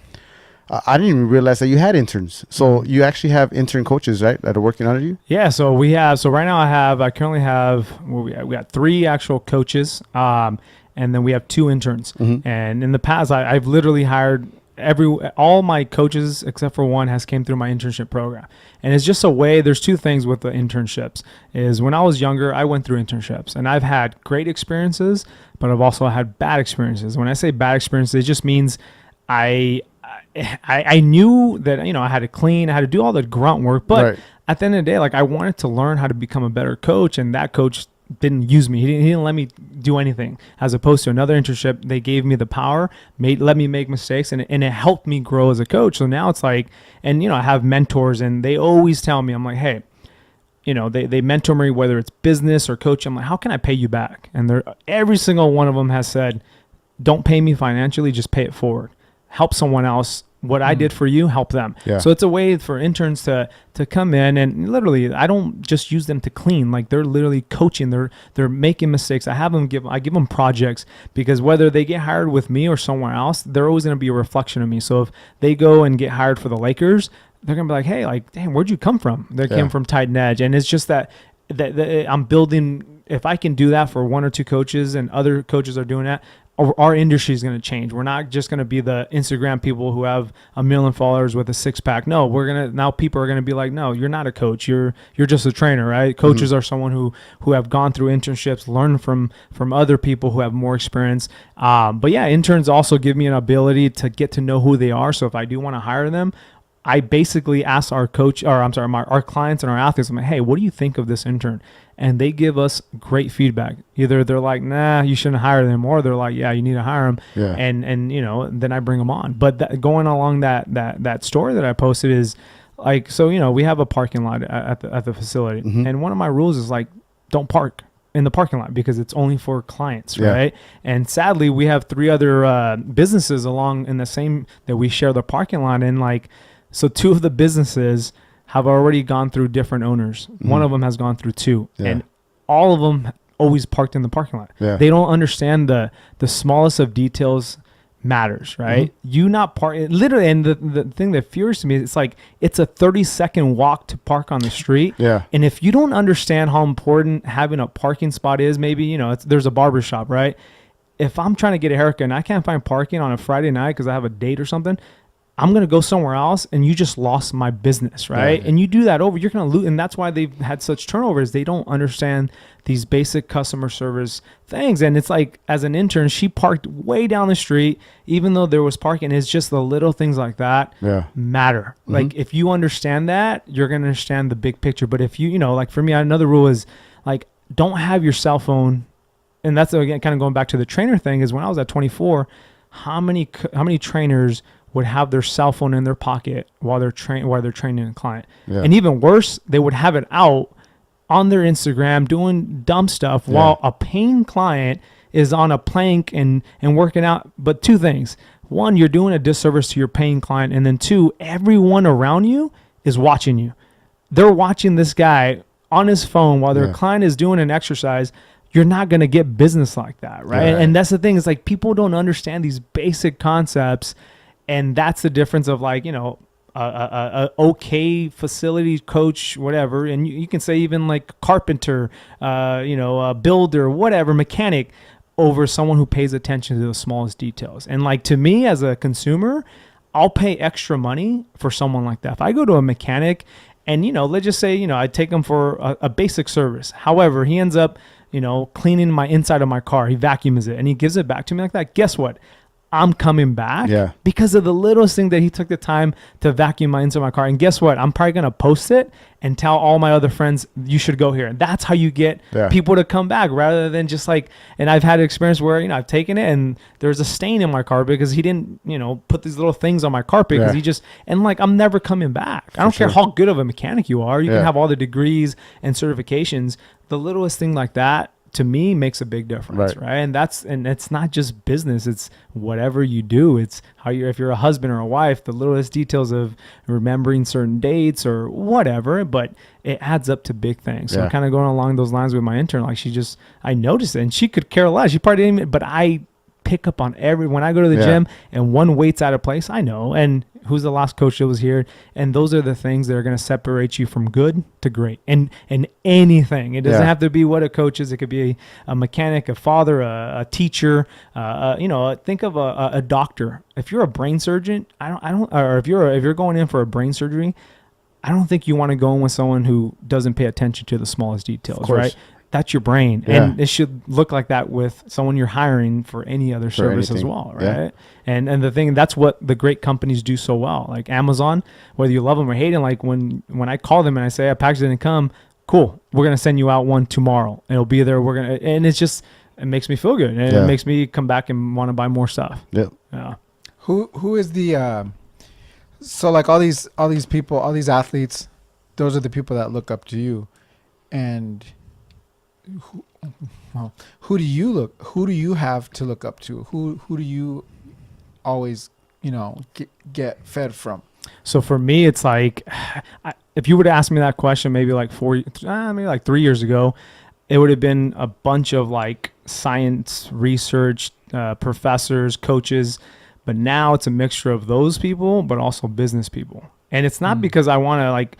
I didn't even realize that you had interns. So you actually have intern coaches, right, that are working under you? Yeah. So right now I currently have, we got 3 actual coaches, and then we have 2 interns. Mm-hmm. And in the past, I've literally hired all my coaches except for one has came through my internship program. And it's just a way, there's 2 things with the internships is when I was younger, I went through internships, and I've had great experiences, but I've also had bad experiences. When I say bad experiences, it just means I knew that, I had to clean, I had to do all the grunt work, but at the end of the day, like, I wanted to learn how to become a better coach, and that coach didn't use me. He didn't let me do anything, as opposed to another internship. They gave me the power, let me make mistakes, and it helped me grow as a coach. So now it's like, and I have mentors, and they always tell me, I'm like, hey, they mentor me, whether it's business or coach. I'm like, how can I pay you back? And every single one of them has said, don't pay me financially, just pay it forward. Help someone else what I did for you, help them. Yeah. So it's a way for interns to come in, and literally, I don't just use them to clean. Like, they're literally coaching. They're making mistakes. I give them projects, because whether they get hired with me or somewhere else, they're always going to be a reflection of me. So if they go and get hired for the Lakers, they're going to be like, hey, like, damn, where'd you come from? They came from Titan Edge. And it's just that I'm building. If I can do that for one or two coaches, and other coaches are doing that, our industry is going to change. We're not just going to be the Instagram people who have 1 million followers with a 6-pack. No, now people are going to be like, no, you're not a coach. You're just a trainer, right? Coaches are someone who have gone through internships, learned from other people who have more experience. But yeah, interns also give me an ability to get to know who they are. So if I do want to hire them, I basically ask our clients and our athletes, I'm like, hey, what do you think of this intern? And they give us great feedback. Either they're like, nah, you shouldn't hire them, or they're like, yeah, you need to hire them. Yeah. And then I bring them on. But going along that story that I posted is like, so, we have a parking lot at the facility. And one of my rules is like, don't park in the parking lot, because it's only for clients, right? And sadly, we have 3 other businesses along in the same that we share the parking lot in. Like, so 2 of the businesses have already gone through different owners. One of them has gone through 2, and all of them always parked in the parking lot. They don't understand the smallest of details matters, right? You not park literally, and the thing that fears me is it's like it's a 30-second walk to park on the street. And if you don't understand how important having a parking spot is, maybe there's a barber shop, right? If I'm trying to get a haircut and I can't find parking on a Friday night because I have a date or something, I'm going to go somewhere else, and you just lost my business, right? And you do that over, you're going to lose. And that's why they've had such turnovers. They don't understand these basic customer service things. And it's like, as an intern, she parked way down the street, even though there was parking. It's just the little things like that matter. Like, if you understand that, you're going to understand the big picture. But if like for me, another rule is like, don't have your cell phone. And that's, again, kind of going back to the trainer thing, is when I was at 24, how many trainers would have their cell phone in their pocket while they're training a client? And even worse, they would have it out on their Instagram doing dumb stuff while a paying client is on a plank and working out. But 2 things: 1, you're doing a disservice to your paying client, and then 2, everyone around you is watching you. They're watching this guy on his phone while their client is doing an exercise. You're not going to get business like that, right? And that's the thing, is like, people don't understand these basic concepts. And that's the difference of, like, a okay facility coach, whatever. And you can say even like carpenter, a builder, whatever, mechanic, over someone who pays attention to the smallest details. And like, to me as a consumer, I'll pay extra money for someone like that. If I go to a mechanic and, let's just say, I take him for a basic service. However, he ends up, cleaning my inside of my car. He vacuums it and he gives it back to me like that. Guess what? I'm coming back because of the littlest thing that he took the time to vacuum my inside of my car. And guess what? I'm probably going to post it and tell all my other friends, you should go here. And that's how you get people to come back, rather than just like, and I've had an experience where, I've taken it and there's a stain in my car because he didn't, put these little things on my carpet because he just, and like, I'm never coming back. I don't care how good of a mechanic you are. You can have all the degrees and certifications. The littlest thing like that, to me, makes a big difference, right? And it's not just business, it's whatever you do. It's how if you're a husband or a wife, the littlest details of remembering certain dates or whatever, but it adds up to big things. So kind of going along those lines with my intern, like, I noticed it, and she could care less. She probably didn't even, but I pick up on when I go to the gym and one weight's out of place, I know. And who's the last coach that was here? And those are the things that are going to separate you from good to great. And anything. It doesn't have to be what a coach is. It could be a mechanic, a father, a teacher. Think of a doctor. If you're a brain surgeon, or if you're going in for a brain surgery, I don't think you want to go in with someone who doesn't pay attention to the smallest details, right? That's your brain. And it should look like that with someone you're hiring for any other service as well, right? And the thing, that's what the great companies do so well. Like Amazon, whether you love them or hate them, like when I call them and I say a package didn't come, cool, we're going to send you out one tomorrow. It'll be there. And it's just, it makes me feel good. And it makes me come back and want to buy more stuff. Yeah. Who is the, so like all these people, all these athletes, those are the people that look up to you. And who do you have to look up to? Who do you always get fed from? So for me, it's like, if you were to ask me that question, maybe like 3 years ago, it would have been a bunch of like science research professors, coaches, but now it's a mixture of those people, but also business people. And it's not because I want to like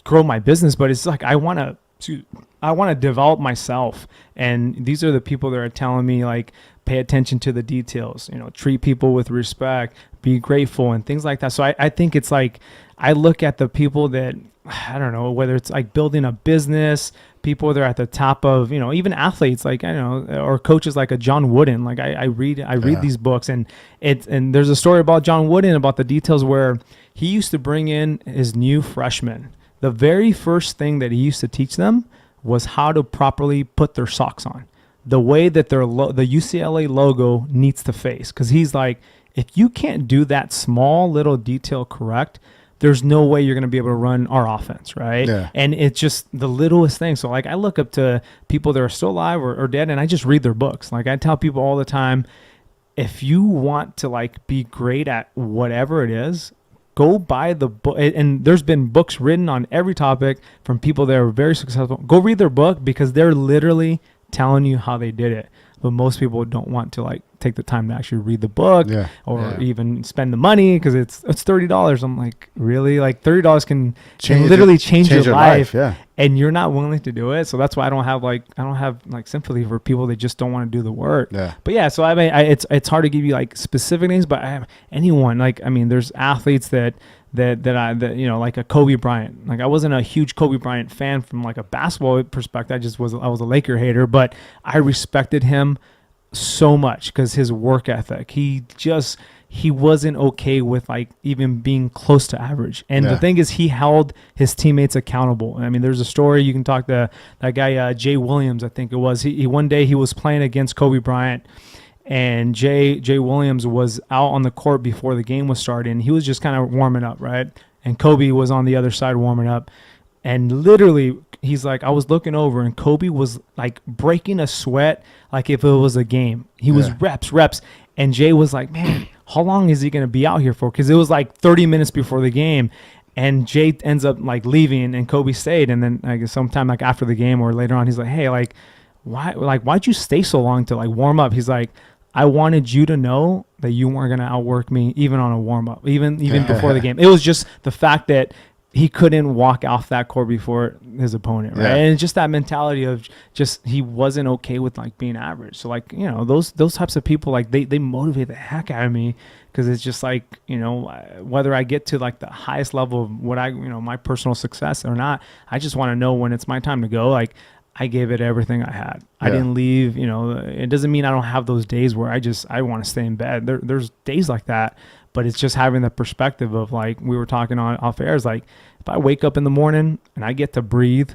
grow my business, but it's like I want to develop myself. And these are the people that are telling me like, pay attention to the details, treat people with respect, be grateful and things like that. So I think it's like, I look at the people that, I don't know, whether it's like building a business, people that are at the top of, even athletes, like, I don't know, or coaches like a John Wooden. Like I read these books, and there's a story about John Wooden about the details where he used to bring in his new freshmen. The very first thing that he used to teach them was how to properly put their socks on, the way that the UCLA logo needs to face. Because he's like, if you can't do that small little detail correct, there's no way you're going to be able to run our offense, right? Yeah. And it's just the littlest thing. So like I look up to people that are still alive or dead, and I just read their books. Like I tell people all the time, if you want to like be great at whatever it is, go buy the book. And there's been books written on every topic from people that are very successful. Go read their book, because they're literally telling you how they did it. But most people don't want to like take the time to actually read the book or even spend the money, because it's $30. I'm like, really? Like $30 can literally change your life. Yeah. And you're not willing to do it. So that's why I don't have sympathy for people that just don't want to do the work. Yeah. But yeah, so I mean, it's hard to give you like specific names, but I have anyone, like, I mean, there's athletes that like a Kobe Bryant. Like I wasn't a huge Kobe Bryant fan from like a basketball perspective. I was a Laker hater, but I respected him so much because his work ethic. He wasn't okay with like even being close to average. And the thing is, he held his teammates accountable. I mean, there's a story, you can talk to that guy, Jay Williams, I think it was. He one day he was playing against Kobe Bryant, and Jay Williams was out on the court before the game was starting. He was just kind of warming up, right? And Kobe was on the other side warming up. And literally, he's like, I was looking over, and Kobe was like breaking a sweat like if it was a game. He was reps. And Jay was like, man, how long is he going to be out here for? Because it was like 30 minutes before the game. And Jay ends up like leaving, and Kobe stayed. And then like sometime like after the game or later on, he's like, hey, like, why'd you stay so long to like warm up? He's like, I wanted you to know that you weren't going to outwork me even on a warm up, even before the game. It was just the fact that he couldn't walk off that court before his opponent, right? And just that mentality of just, he wasn't okay with like being average. So like, those types of people, like they motivate the heck out of me, because it's just like, whether I get to like the highest level of what my personal success or not, I just want to know when it's my time to go, like I gave it everything I had. I didn't leave, it doesn't mean I don't have those days where I want to stay in bed. There's days like that, but it's just having the perspective of like, we were talking on off air, is like, if I wake up in the morning and I get to breathe,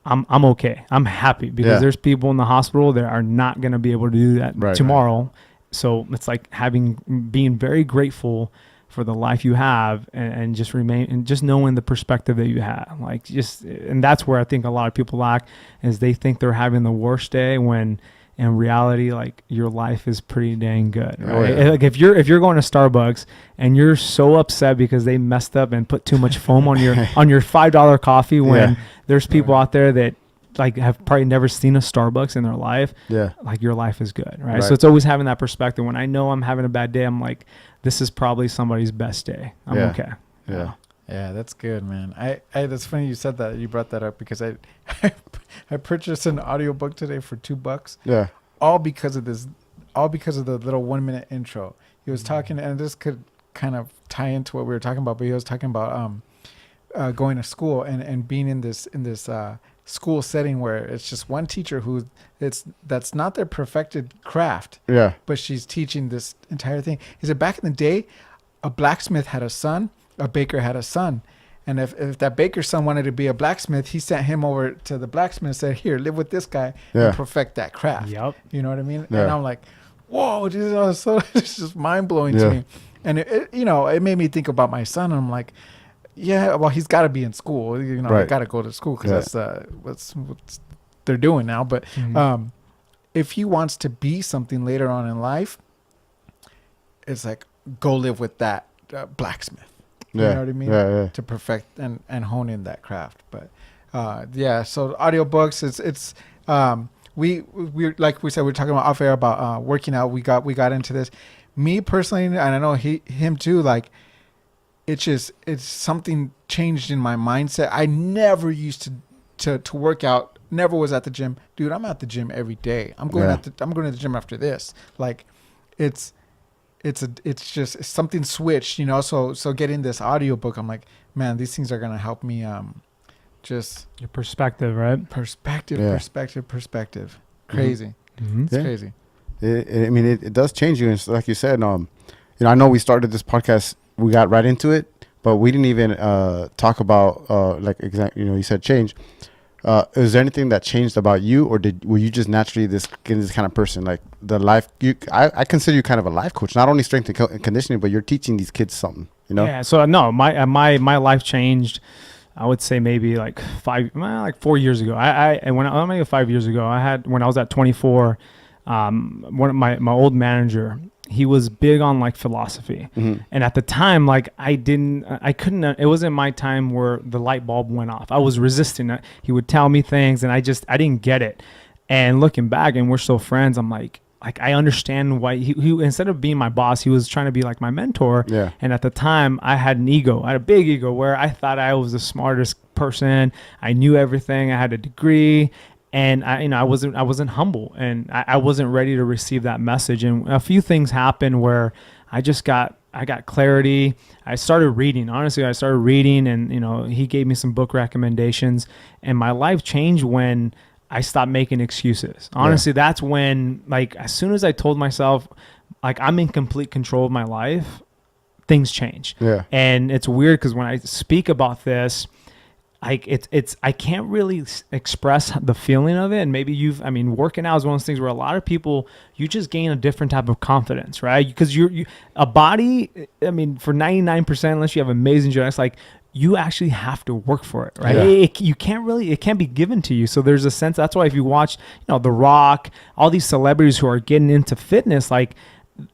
I'm okay. I'm happy, because there's people in the hospital that are not going to be able to do that tomorrow. Right. So it's like being very grateful for the life you have, and just just knowing the perspective that you have, like and that's where I think a lot of people lack, is they think they're having the worst day, when in reality, like, your life is pretty dang good, right? Oh, yeah. Like if you're going to Starbucks and you're so upset because they messed up and put too much foam on your $5 coffee, when there's people out there that like have probably never seen a Starbucks in their life, like, your life is good, right? So it's always having that perspective. When I know I'm having a bad day, I'm like, this is probably somebody's best day. I'm okay. Yeah, that's good, man. I that's funny you said that. You brought that up, because I purchased an audiobook today for $2. Yeah. All because of the little 1 minute intro. He was talking, and this could kind of tie into what we were talking about, but he was talking about going to school and being in this school setting where it's just one teacher that's not their perfected craft. Yeah. But she's teaching this entire thing. He said back in the day, a blacksmith had a son, a baker had a son. And if that baker's son wanted to be a blacksmith, he sent him over to the blacksmith and said, here, live with this guy and perfect that craft. Yep. You know what I mean? Yeah. And I'm like, whoa, Jesus, so it's just mind blowing to me. And it made me think about my son. And I'm like, yeah, well, he's got to be in school. I got to go to school, because that's what's they're doing now. But if he wants to be something later on in life, it's like, go live with that blacksmith. You Yeah. know what I mean? Yeah. To perfect and hone in that craft. But yeah, so audiobooks, it's we like we said, we are talking about off air about working out. We got into this. Me personally, and I know him too, like it's something changed in my mindset. I never used to work out, never was at the gym. Dude, I'm at the gym every day. I'm going I'm going to the gym after this. Like it's just something switched, you know. So getting this audiobook, I'm like, man, these things are gonna help me just Your perspective, right? perspective. Crazy. Mm-hmm. It's crazy. I mean, it does change you. And like you said, you know, I know we started this podcast, we got right into it, but we didn't even talk about you know, you said change. Is there anything that changed about you, or were you just naturally this kind of person? Like the life, I consider you kind of a life coach, not only strength and conditioning, but you're teaching these kids something, you know? Yeah. So no, my life changed. I would say maybe like 4 years ago. Maybe 5 years ago, when I was at 24, one of my old manager, he was big on like philosophy. Mm-hmm. And at the time, like I couldn't, it wasn't my time where the light bulb went off. I was resisting it. He would tell me things and I didn't get it. And looking back, and we're still friends, I'm like I understand why he instead of being my boss, he was trying to be like my mentor. Yeah. And at the time I had an ego. I had a big ego where I thought I was the smartest person. I knew everything. I had a degree. And I wasn't humble, and I wasn't ready to receive that message. And a few things happened where I got clarity. I started reading. Honestly, I started reading, and you know, he gave me some book recommendations, and my life changed when I stopped making excuses. Honestly, that's when, like, as soon as I told myself, like, I'm in complete control of my life, things change. Yeah. And it's weird because when I speak about this, like I can't really express the feeling of it. And maybe working out is one of those things where a lot of people, you just gain a different type of confidence, right? Because a body, I mean, for 99%, unless you have amazing genetics, like you actually have to work for it, right? Yeah. It can't be given to you. So there's a sense, that's why if you watch, you know, The Rock, all these celebrities who are getting into fitness, like,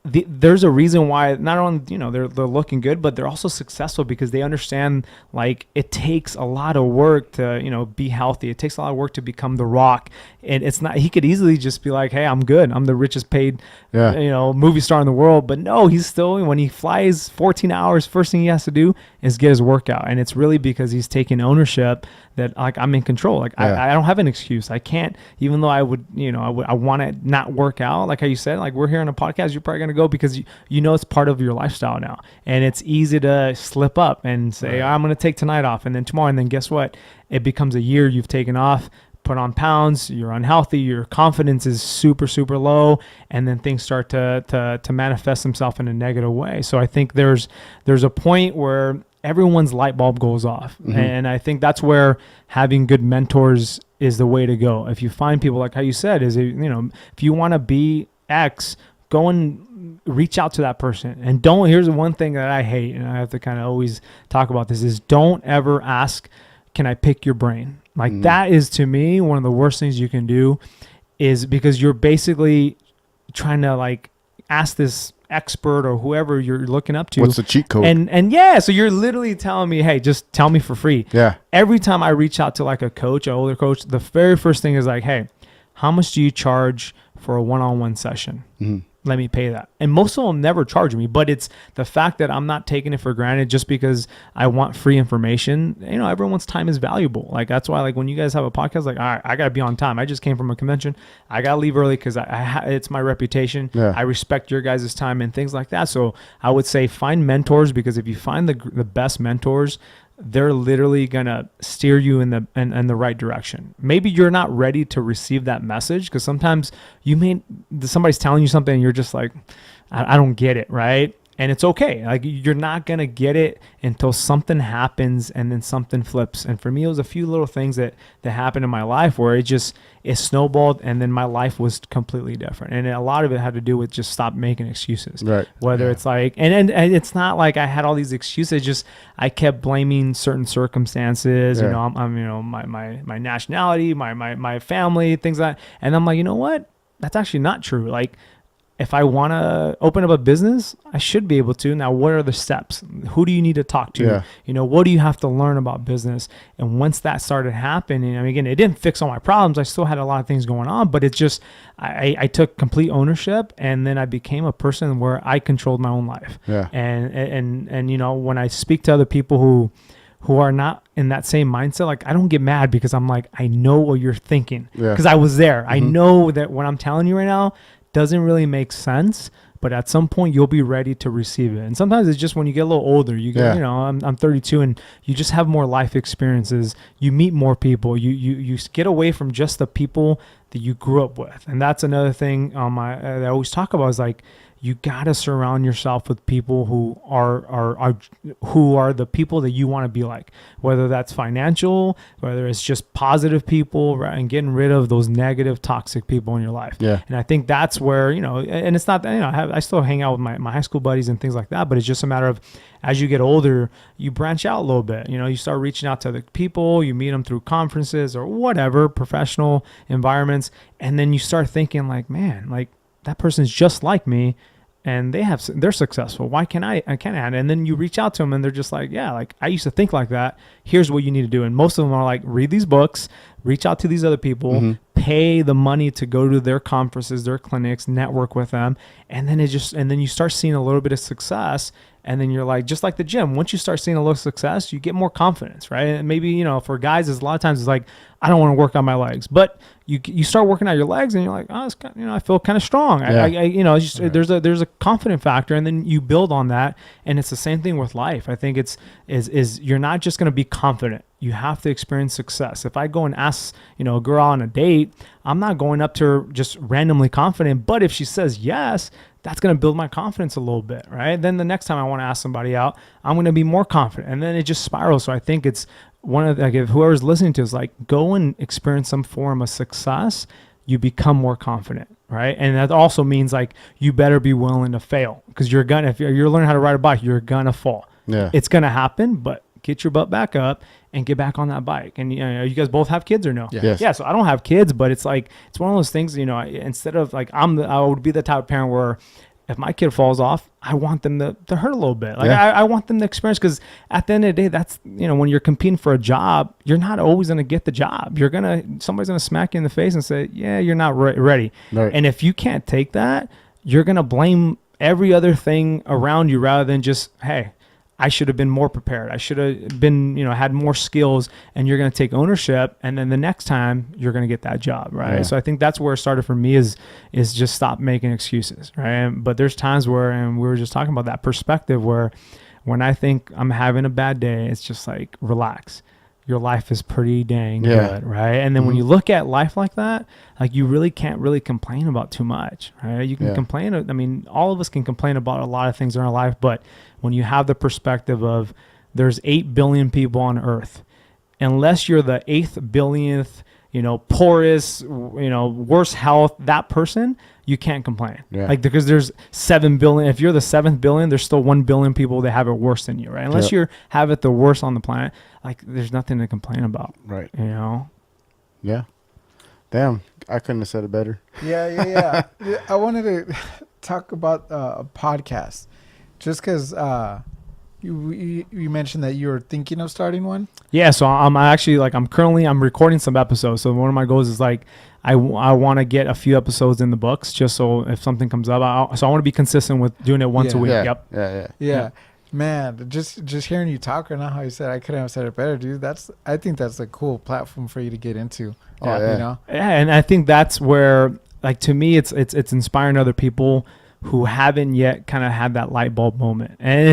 there's a reason why not only, you know, they're looking good, but they're also successful because they understand, like, it takes a lot of work to, you know, be healthy. It takes a lot of work to become The Rock. And it's not, he could easily just be like, hey, I'm good. I'm the richest paid, you know, movie star in the world. But no, he's still, when he flies 14 hours, first thing he has to do is get his workout. And it's really because he's taking ownership that, like, I'm in control. Like, I don't have an excuse. I can't, even though I would, you know, I want to not work out. Like how you said, like, we're here on a podcast, you're probably going to go because you know it's part of your lifestyle now. And it's easy to slip up and say, I'm going to take tonight off and then tomorrow. And then guess what? It becomes a year you've taken off, put on pounds, you're unhealthy, your confidence is super, super low, and then things start to manifest themselves in a negative way. So I think there's a point where everyone's light bulb goes off. Mm-hmm. And I think that's where having good mentors is the way to go. If you find people, like how you said, you know, if you want to be X, go and reach out to that person. And here's the one thing that I hate, and I have to kind of always talk about this, is don't ever ask, can I pick your brain? Like, that is, to me, one of the worst things you can do, is because you're basically trying to, like, ask this expert or whoever you're looking up to. What's the cheat code? And yeah, so you're literally telling me, hey, just tell me for free. Yeah. Every time I reach out to, like, a coach, an older coach, the very first thing is like, hey, how much do you charge for a one-on-one session? Mm-hmm. Let me pay that. And most of them never charge me, but it's the fact that I'm not taking it for granted just because I want free information. You know, everyone's time is valuable. Like, that's why, like, when you guys have a podcast, like, all right, I got to be on time. I just came from a convention. I got to leave early because it's my reputation. Yeah. I respect your guys' time and things like that. So I would say find mentors, because if you find the best mentors, they're literally going to steer you in the right direction. Maybe you're not ready to receive that message, because sometimes somebody's telling you something and you're just like, I don't get it, right? And it's okay. Like, you're not going to get it until something happens and then something flips. And for me, it was a few little things that happened in my life where it snowballed, and then my life was completely different. And a lot of it had to do with just stop making excuses. Right. Whether it's like, and it's not like I had all these excuses, just I kept blaming certain circumstances, you know, I'm you know, my nationality, my family, things like that. And I'm like, you know what? That's actually not true. Like, if I want to open up a business, I should be able to. Now, what are the steps? Who do you need to talk to? Yeah. What do you have to learn about business? And once that started happening, I mean, again, it didn't fix all my problems. I still had a lot of things going on, but it just, I took complete ownership, and then I became a person where I controlled my own life. Yeah. And when I speak to other people who are not in that same mindset, like, I don't get mad, because I'm like, I know what you're thinking, because I was there. I know that what I'm telling you right now doesn't really make sense, but at some point you'll be ready to receive it. And sometimes it's just when you get a little older, you get, I'm 32, and you just have more life experiences. You meet more people. You get away from just the people that you grew up with. And that's another thing that I always talk about, is like, you got to surround yourself with people who are the people that you want to be like, whether that's financial, whether it's just positive people, right? And getting rid of those negative, toxic people in your life. Yeah. And I think that's where, and it's not that, I still hang out with my high school buddies and things like that, but it's just a matter of, as you get older, you branch out a little bit. You start reaching out to other people, you meet them through conferences or whatever, professional environments. And then you start thinking like, man, like, that person's just like me, and they're successful. Why can't I? I can't. And then you reach out to them, and they're just like, yeah, like, I used to think like that. Here's what you need to do. And most of them are like, read these books, reach out to these other people, pay the money to go to their conferences, their clinics, network with them. And then you start seeing a little bit of success. And then you're like, just like the gym, once you start seeing a little success, you get more confidence, right? And maybe, for guys, a lot of times it's like, I don't want to work on my legs, but you start working out your legs, and you're like, oh, it's kind of, I feel kind of strong. Yeah. There's a confident factor, and then you build on that. And it's the same thing with life. I think is you're not just going to be confident. You have to experience success. If I go and ask, a girl on a date, I'm not going up to her just randomly confident, but if she says yes, that's going to build my confidence a little bit, right? Then the next time I want to ask somebody out, I'm going to be more confident, and then it just spirals. So I think it's one of if whoever's listening to is like, go and experience some form of success, you become more confident, right? And that also means like, you better be willing to fail, because if you're learning how to ride a bike, you're gonna fall. Yeah, it's gonna happen, but get your butt back up and get back on that bike. And you guys both have kids or no? Yes. Yeah. So I don't have kids, but it's like, it's one of those things, instead of like, I would be the type of parent where if my kid falls off, I want them to hurt a little bit. Like I want them to experience, because at the end of the day, that's, when you're competing for a job, you're not always going to get the job. Somebody's going to smack you in the face and say, yeah, you're not ready. Right. And if you can't take that, you're going to blame every other thing around you, rather than just, hey, I should have been more prepared. I should have been, had more skills, and you're going to take ownership. And then the next time you're going to get that job. Right. Yeah. So I think that's where it started for me is just stop making excuses. Right. But there's times where, and we were just talking about that perspective, where when I think I'm having a bad day, it's just like, relax. Your life is pretty dang good. Right. And then when you look at life like that, like, you really can't really complain about too much. Right. You can complain. I mean, all of us can complain about a lot of things in our life, but when you have the perspective of there's 8 billion people on earth, unless you're the 8th billionth, poorest, worse health, that person, you can't complain. Yeah. Like, because there's 7 billion. If you're the 7th billion, there's still 1 billion people that have it worse than you, right? Unless you have it the worst on the planet, like, there's nothing to complain about. Right. Yeah. Damn, I couldn't have said it better. Yeah. I wanted to talk about a podcast. Just because you mentioned that you were thinking of starting one. Yeah, so I'm actually I'm recording some episodes. So one of my goals is like, I want to get a few episodes in the books, just so if something comes up, so I want to be consistent with doing it once a week. Yeah. Man, just hearing you talk right now, how you said, I couldn't have said it better, dude. I think that's a cool platform for you to get into. Yeah, and I think that's where, like, to me, it's inspiring other people who haven't yet kind of had that light bulb moment. And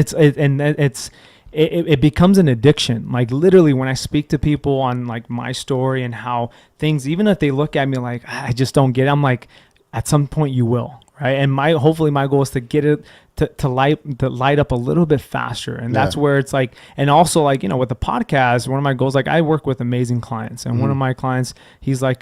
it becomes an addiction. Like, literally, when I speak to people on like my story and how things, even if they look at me like, I just don't get it, I'm like, at some point you will. Right. And hopefully my goal is to get it to light up a little bit faster. And that's Yeah. where it's like, and also like, you know, with the podcast, one of my goals, like I work with amazing clients, and one of my clients, he's like,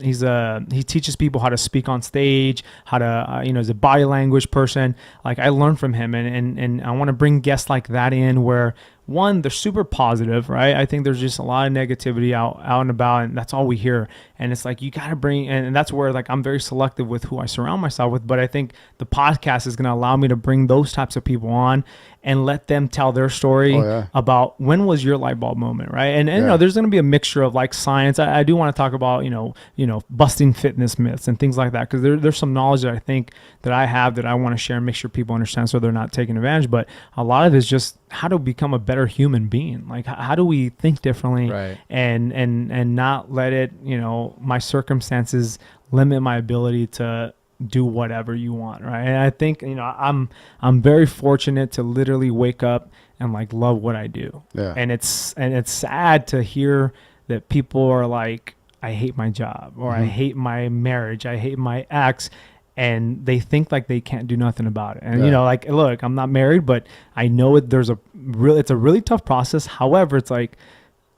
he teaches people how to speak on stage, how to, you know, he's a body language person. Like I learn from him, and I want to bring guests like that in where, one, they're super positive, right? I think there's just a lot of negativity out and about, and that's all we hear. And it's like, you got to bring, and that's where like I'm very selective with who I surround myself with. But I think the podcast is going to allow me to bring those types of people on and let them tell their story about when was your light bulb moment, right? And you know, there's going to be a mixture of like science. I do want to talk about, you know, busting fitness myths and things like that, because there's some knowledge that I think that I have that I want to share and make sure people understand so they're not taking advantage. But a lot of it is just how to become a better human being. Like how do we think differently, Right. and not let it, you know, my circumstances limit my ability to do whatever you want, right? And I think, you know, I'm very fortunate to literally wake up and like love what I do. Yeah. And it's sad to hear that people are like, I hate my job, or I hate my marriage, I hate my ex, and they think like they can't do nothing about it. And you know, like, look, I'm not married, but I know it's a really tough process. However, it's like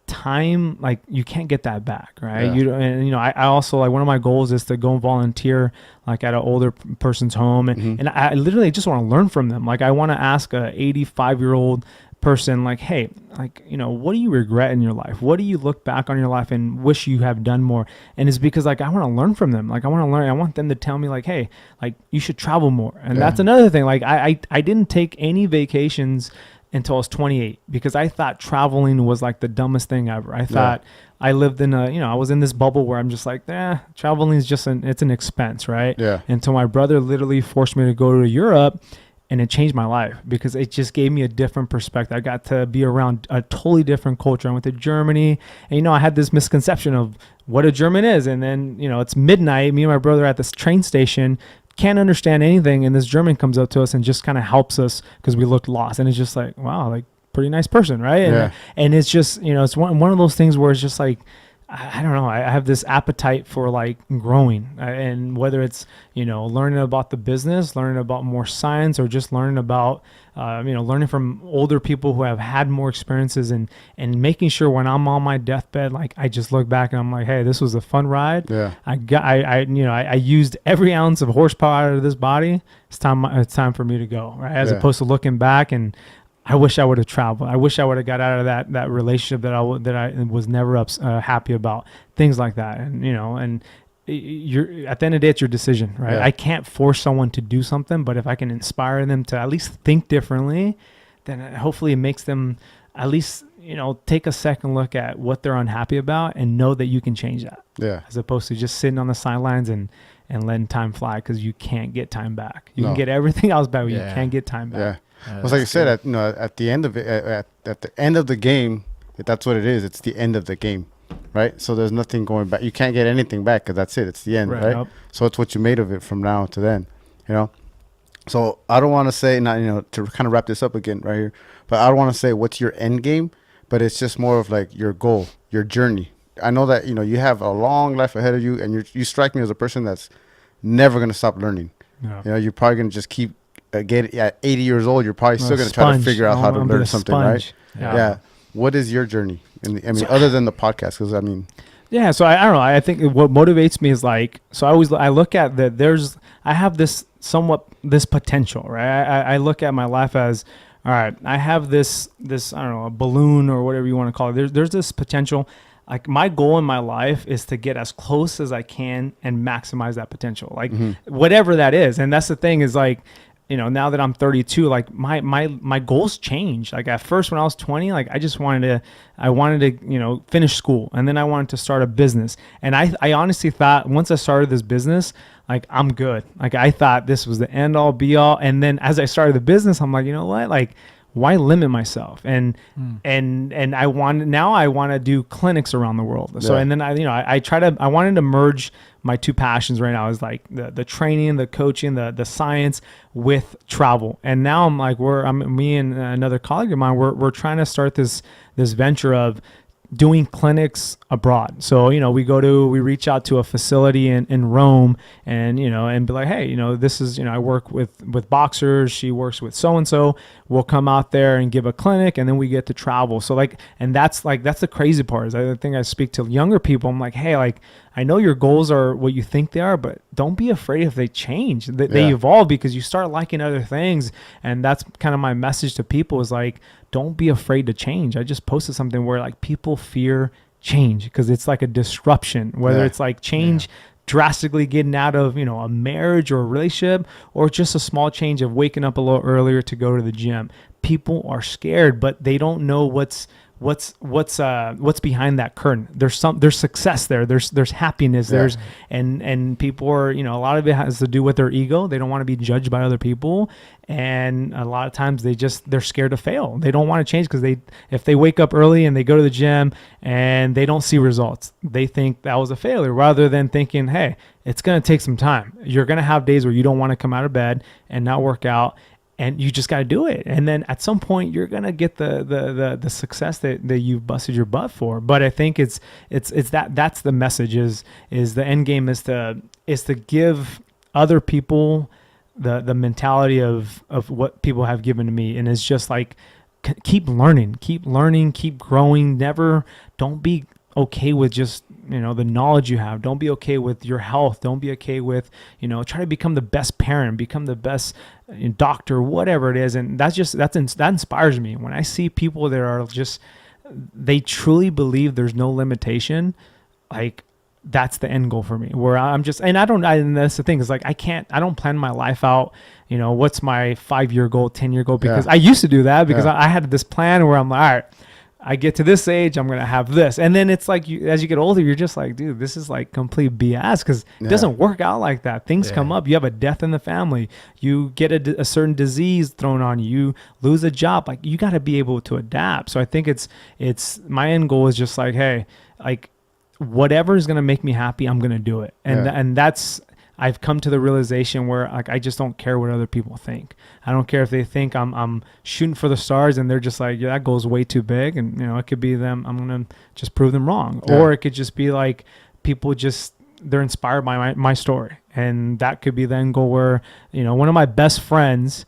time, like you can't get that back, right? And you know, I also, like, one of my goals is to go and volunteer like at an older person's home, and I literally just want to learn from them. Like I want to ask a 85-year-old person, like, hey, like, you know, what do you regret in your life? What do you look back on your life and wish you have done more? And it's because like I want to learn from them. Like I want them to tell me like, hey, like you should travel more. And that's another thing. Like I didn't take any vacations until I was 28, because I thought traveling was like the dumbest thing ever. I thought I lived in I was in this bubble where I'm just like, traveling is just it's an expense, right? Yeah. Until my brother literally forced me to go to Europe, and it changed my life because it just gave me a different perspective. I got to be around a totally different culture. I went to Germany, and, you know, I had this misconception of what a German is. And then, you know, it's midnight. Me and my brother are at this train station, can't understand anything, and this German comes up to us and just kind of helps us because we looked lost. And it's just like, wow, like pretty nice person, right? And it's just, you know, it's one of those things where it's just like, I don't know, I have this appetite for like growing, and whether it's, you know, learning about the business, learning about more science, or just learning about learning from older people who have had more experiences, and making sure when I'm on my deathbed, like I just look back and I'm like, hey, this was a fun ride. I used every ounce of horsepower out of this body. It's time for me to go, right? As opposed to looking back and I wish I would have traveled. I wish I would have got out of that relationship that I was never happy about. Things like that, and you know, and you're at the end of the day, it's your decision, right? I can't force someone to do something, but if I can inspire them to at least think differently, then hopefully it makes them at least, you know, take a second look at what they're unhappy about and know that you can change that. Yeah. As opposed to just sitting on the sidelines and letting time fly, because you can't get time back. You can get everything else back, but you can't get time back. Well, it's like you said, at the end of it, at the end of the game, that's what it is. It's the end of the game, right? So there's nothing going back. You can't get anything back because that's it. It's the end, right? Yep. So it's what you made of it from now to then, you know? So I don't want to say, to kind of wrap this up again right here, but I don't want to say what's your end game, but it's just more of like your goal, your journey. I know that, you have a long life ahead of you, and you strike me as a person that's never going to stop learning. Yeah. You know, you're probably going to just keep get at 80 years old, you're probably still going to try to figure out how to learn something, right? Yeah. What is your journey? Other than the podcast, because so I don't know. I think what motivates me is like, so I look at that. I have this potential, right? I look at my life as, all right, I have this I don't know, a balloon or whatever you want to call it. There's this potential. Like my goal in my life is to get as close as I can and maximize that potential, like whatever that is. And that's the thing is like, now that I'm 32, like my goals change. Like at first when I was 20, like I wanted to, finish school, and then I wanted to start a business. And I honestly thought once I started this business, like I'm good. Like I thought this was the end all be all. And then as I started the business, I'm like, you know what? Like, why limit myself? And I want to do clinics around the world. So, and then I wanted to merge my two passions right now is like the training, the coaching, the science with travel. And now I'm like, me and another colleague of mine, we're trying to start this venture of doing clinics abroad. So, we reach out to a facility in Rome and, and be like, hey, this is, I work with boxers. She works with so-and-so. We'll come out there and give a clinic, and then we get to travel. So and that's the crazy part is I think I speak to younger people. I'm like, hey, I know your goals are what you think they are, but don't be afraid if they change. They evolve because you start liking other things. And that's kind of my message to people is don't be afraid to change. I just posted something where people fear change because it's like a disruption, whether it's change drastically getting out of, a marriage or a relationship, or just a small change of waking up a little earlier to go to the gym. People are scared, but they don't know what's behind that curtain. There's success there. There's happiness. There's and people are, a lot of it has to do with their ego. They don't want to be judged by other people. And a lot of times they're scared to fail. They don't want to change because if they wake up early and they go to the gym and they don't see results, they think that was a failure rather than thinking, hey, it's going to take some time. You're going to have days where you don't want to come out of bed and not work out. And you just got to do it. And then at some point you're going to get the success that you've busted your butt for. But I think it's that's the message is the end game is to give other people the mentality of what people have given to me. And it's just keep learning, keep growing. Don't be okay with just, the knowledge you have. Don't be okay with your health. Don't be okay with, try to become the best parent, become the best doctor, whatever it is. And that inspires me. When I see people that are they truly believe there's no limitation, that's the end goal for me, where I'm just, and that's the thing is I don't plan my life out, what's my 5-year goal, 10-year goal, because I used to do that because I had this plan where I'm like, all right, I get to this age, I'm going to have this. And then it's as you get older, you're just like, dude, this is complete BS because it doesn't work out like that. Things come up. You have a death in the family. You get a certain disease thrown on you. You lose a job. You got to be able to adapt. So I think it's my end goal is just hey, whatever is going to make me happy, I'm going to do it. And that's, I've come to the realization where I just don't care what other people think. I don't care if they think I'm shooting for the stars and they're just that goal's way too big. And, it could be them. I'm going to just prove them wrong. Yeah. Or it could just be people they're inspired by my story. And that could be the end goal where, one of my best friends,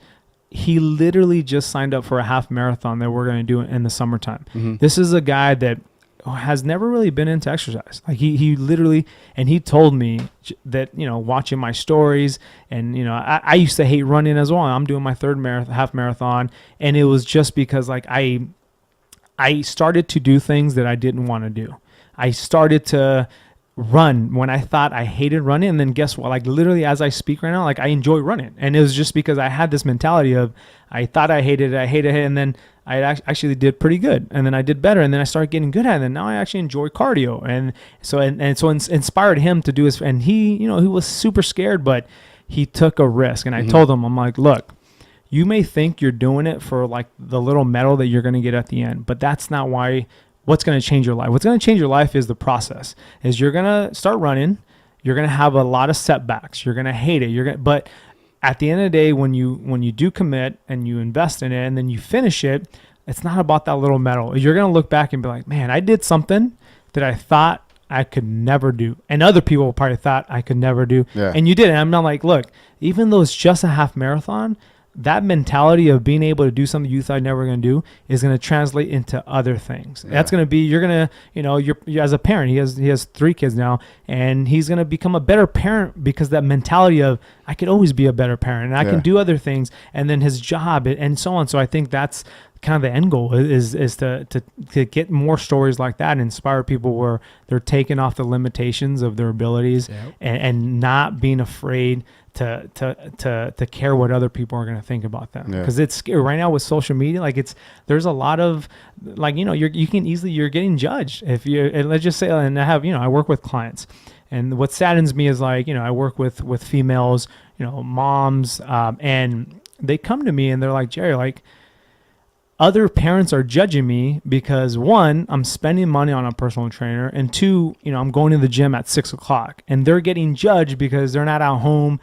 he literally just signed up for a half marathon that we're going to do in the summertime. Mm-hmm. This is a guy that has never really been into exercise. He literally, and he told me that, watching my stories and, I used to hate running as well. I'm doing my third half marathon. And it was just because I started to do things that I didn't want to do. I started to run when I thought I hated running. And then guess what? Literally as I speak right now, I enjoy running. And it was just because I had this mentality of, I thought I hated it. And then I actually did pretty good. And then I did better. And then I started getting good at it. And then now I actually enjoy cardio. And so inspired him to do his, and he, he was super scared, but he took a risk. And I told him, I'm like, look, you may think you're doing it for the little medal that you're going to get at the end, but that's not what's going to change your life. What's going to change your life is the process. Is you're going to start running. You're going to have a lot of setbacks. You're going to hate it. But at the end of the day, when you do commit and you invest in it and then you finish it, it's not about that little medal. You're going to look back and be like, man, I did something that I thought I could never do. And other people probably thought I could never do. Yeah. And you did it. And I'm not like, look, even though it's just a half marathon, that mentality of being able to do something you thought you never going to do is going to translate into other things. Yeah. That's going to be, you're going to, you're as a parent, he has 3 kids now, and he's going to become a better parent because that mentality of, I could always be a better parent and I can do other things, and then his job and so on. So I think that's kind of the end goal is to get more stories like that and inspire people where they're taking off the limitations of their abilities and not being afraid to care what other people are going to think about them, because it's scary right now with social media. There's a lot of you're getting judged if you, and let's just say, and I have, I work with clients, and what saddens me is I work with females, moms, and they come to me and they're like, Jerry, other parents are judging me because 1, I'm spending money on a personal trainer, and 2, I'm going to the gym at 6:00, and they're getting judged because they're not at home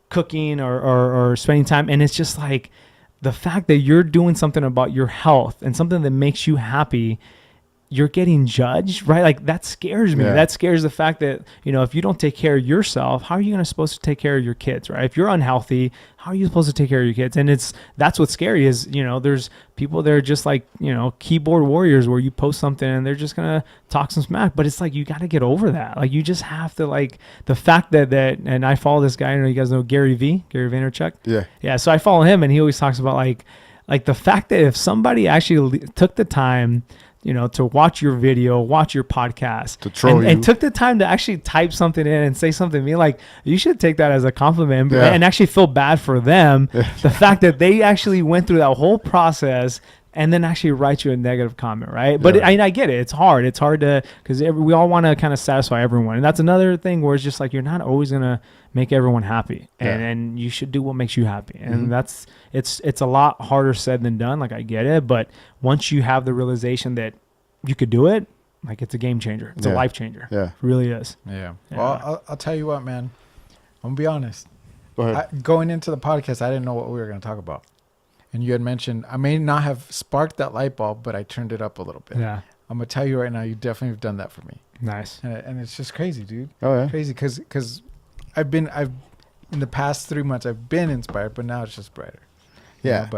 cooking or spending time. And it's just the fact that you're doing something about your health and something that makes you happy, you're getting judged, right? Like that scares me. Yeah. That scares the fact that, if you don't take care of yourself, how are you supposed to take care of your kids, right? If you're unhealthy, how are you supposed to take care of your kids? And that's what's scary is, there's people that are just like, keyboard warriors where you post something and they're just going to talk some smack, but it's like, you got to get over that. Like you just have to, like, the fact that, and I follow this guy, you guys know Gary Vaynerchuk. Yeah. Yeah. So I follow him and he always talks about like the fact that if somebody actually took the time, to watch your video, watch your podcast, to troll you, and took the time to actually type something in and say something to me, like, you should take that as a compliment Yeah. and actually feel bad for them. The fact that they actually went through that whole process and then actually write you a negative comment, right? But Yeah. I get it. It's hard. It's hard to, because we all want to kind of satisfy everyone. And that's another thing where it's just like, you're not always going to make everyone happy. And you should do what makes you happy. And it's a lot harder said than done. Like, I get it. But once you have the realization that you could do it, like, it's a game changer. It's a life changer. Yeah. It really is. Yeah. Yeah. Well, I'll tell you what, man. I'm going to be honest. Go ahead. Going into the podcast, I didn't know what we were going to talk about. And you had mentioned, I may not have sparked that light bulb, but I turned it up a little bit. Yeah. I'm going to tell you right now, you definitely have done that for me. Nice. And it's just crazy, dude. Oh yeah. Crazy because I've in the past 3 months, I've been inspired, but now it's just brighter. You Yeah. know,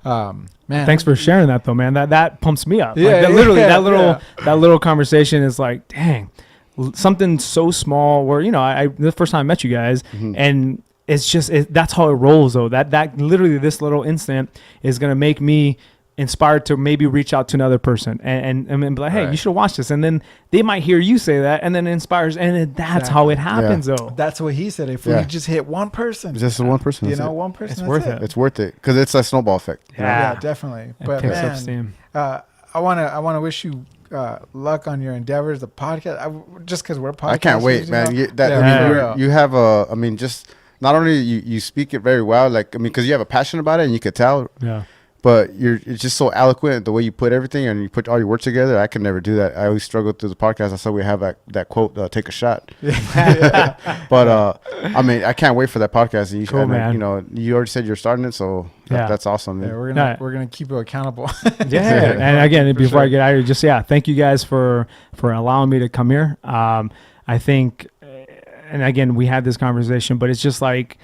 but man, Thanks for sharing that, though, man. That pumps me up. Yeah, Like, literally, yeah, that little conversation is like, dang, something so small. Where I the first time I met you guys, and it's just that's how it rolls, though. That literally this little instant is gonna make me inspired to maybe reach out to another person and be like, hey, you should watch this, and then they might hear you say that, and then it inspires, and that's how it happens, though. That's what he said. If we just hit one person, Just one person, you know, one person, It's that's worth it. it's worth it because it's a snowball effect. Yeah, definitely. It But picks up man, steam. I wanna wish you luck on your endeavors. The podcast, just because we're podcasters, I can't wait, man. Yeah. You have just not only you speak it very well, like, because you have a passion about it and you could tell. Yeah. But it's just so eloquent the way you put everything and you put all your words together. I could never do that. I always struggle through the podcast. I saw we have that quote, take a shot. But I can't wait for that podcast. And Cool, man. You already said you're starting it, so that's awesome, man. Yeah, we're gonna keep you accountable. Yeah. And again, before I get out of here, thank you guys for allowing me to come here. I think, and again, we had this conversation, but it's just like,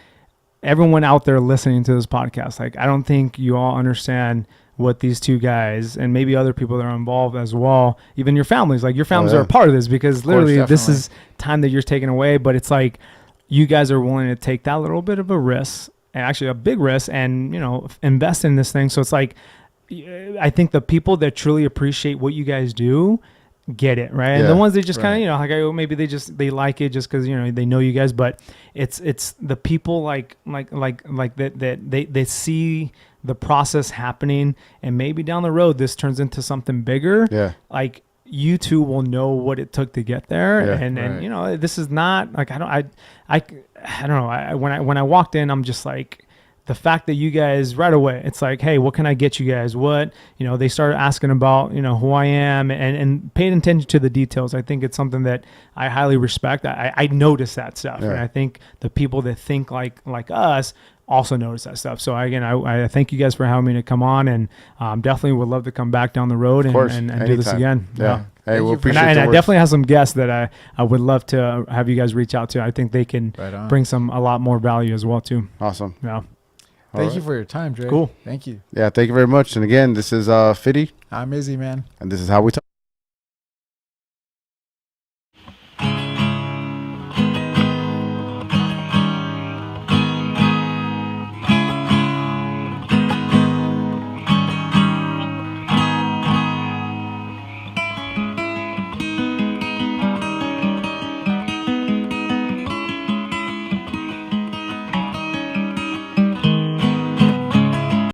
everyone out there listening to this podcast, like, I don't think you all understand what these two guys and maybe other people that are involved as well, even your families, like your families are a part of this, because literally this is time that you're taking away, but it's like, you guys are willing to take that little bit of a risk, and actually a big risk, and, invest in this thing. So it's like, I think the people that truly appreciate what you guys do get it, right? And the ones that just kind of, maybe they like it just because they know you guys, but it's the people like that they see the process happening, and maybe down the road this turns into something bigger. Yeah, like, you two will know what it took to get there. And this is not like, I don't know. When I walked in, I'm just like, the fact that you guys right away, it's like, hey, what can I get you guys? What, they started asking about, who I am, and paying attention to the details. I think it's something that I highly respect. I notice that stuff. And I think the people that think like us also notice that stuff. So again, I thank you guys for having me to come on, and definitely would love to come back down the road and do this again. Yeah. Hey, we'll appreciate and the I work. definitely have some guests that I would love to have you guys reach out to. I think they can bring a lot more value as well too. Awesome. Yeah. Thank you for your time, Dre. Cool. Thank you. Yeah, thank you very much. And again, this is Fitty. I'm Izzy, man. And this is How We Talk.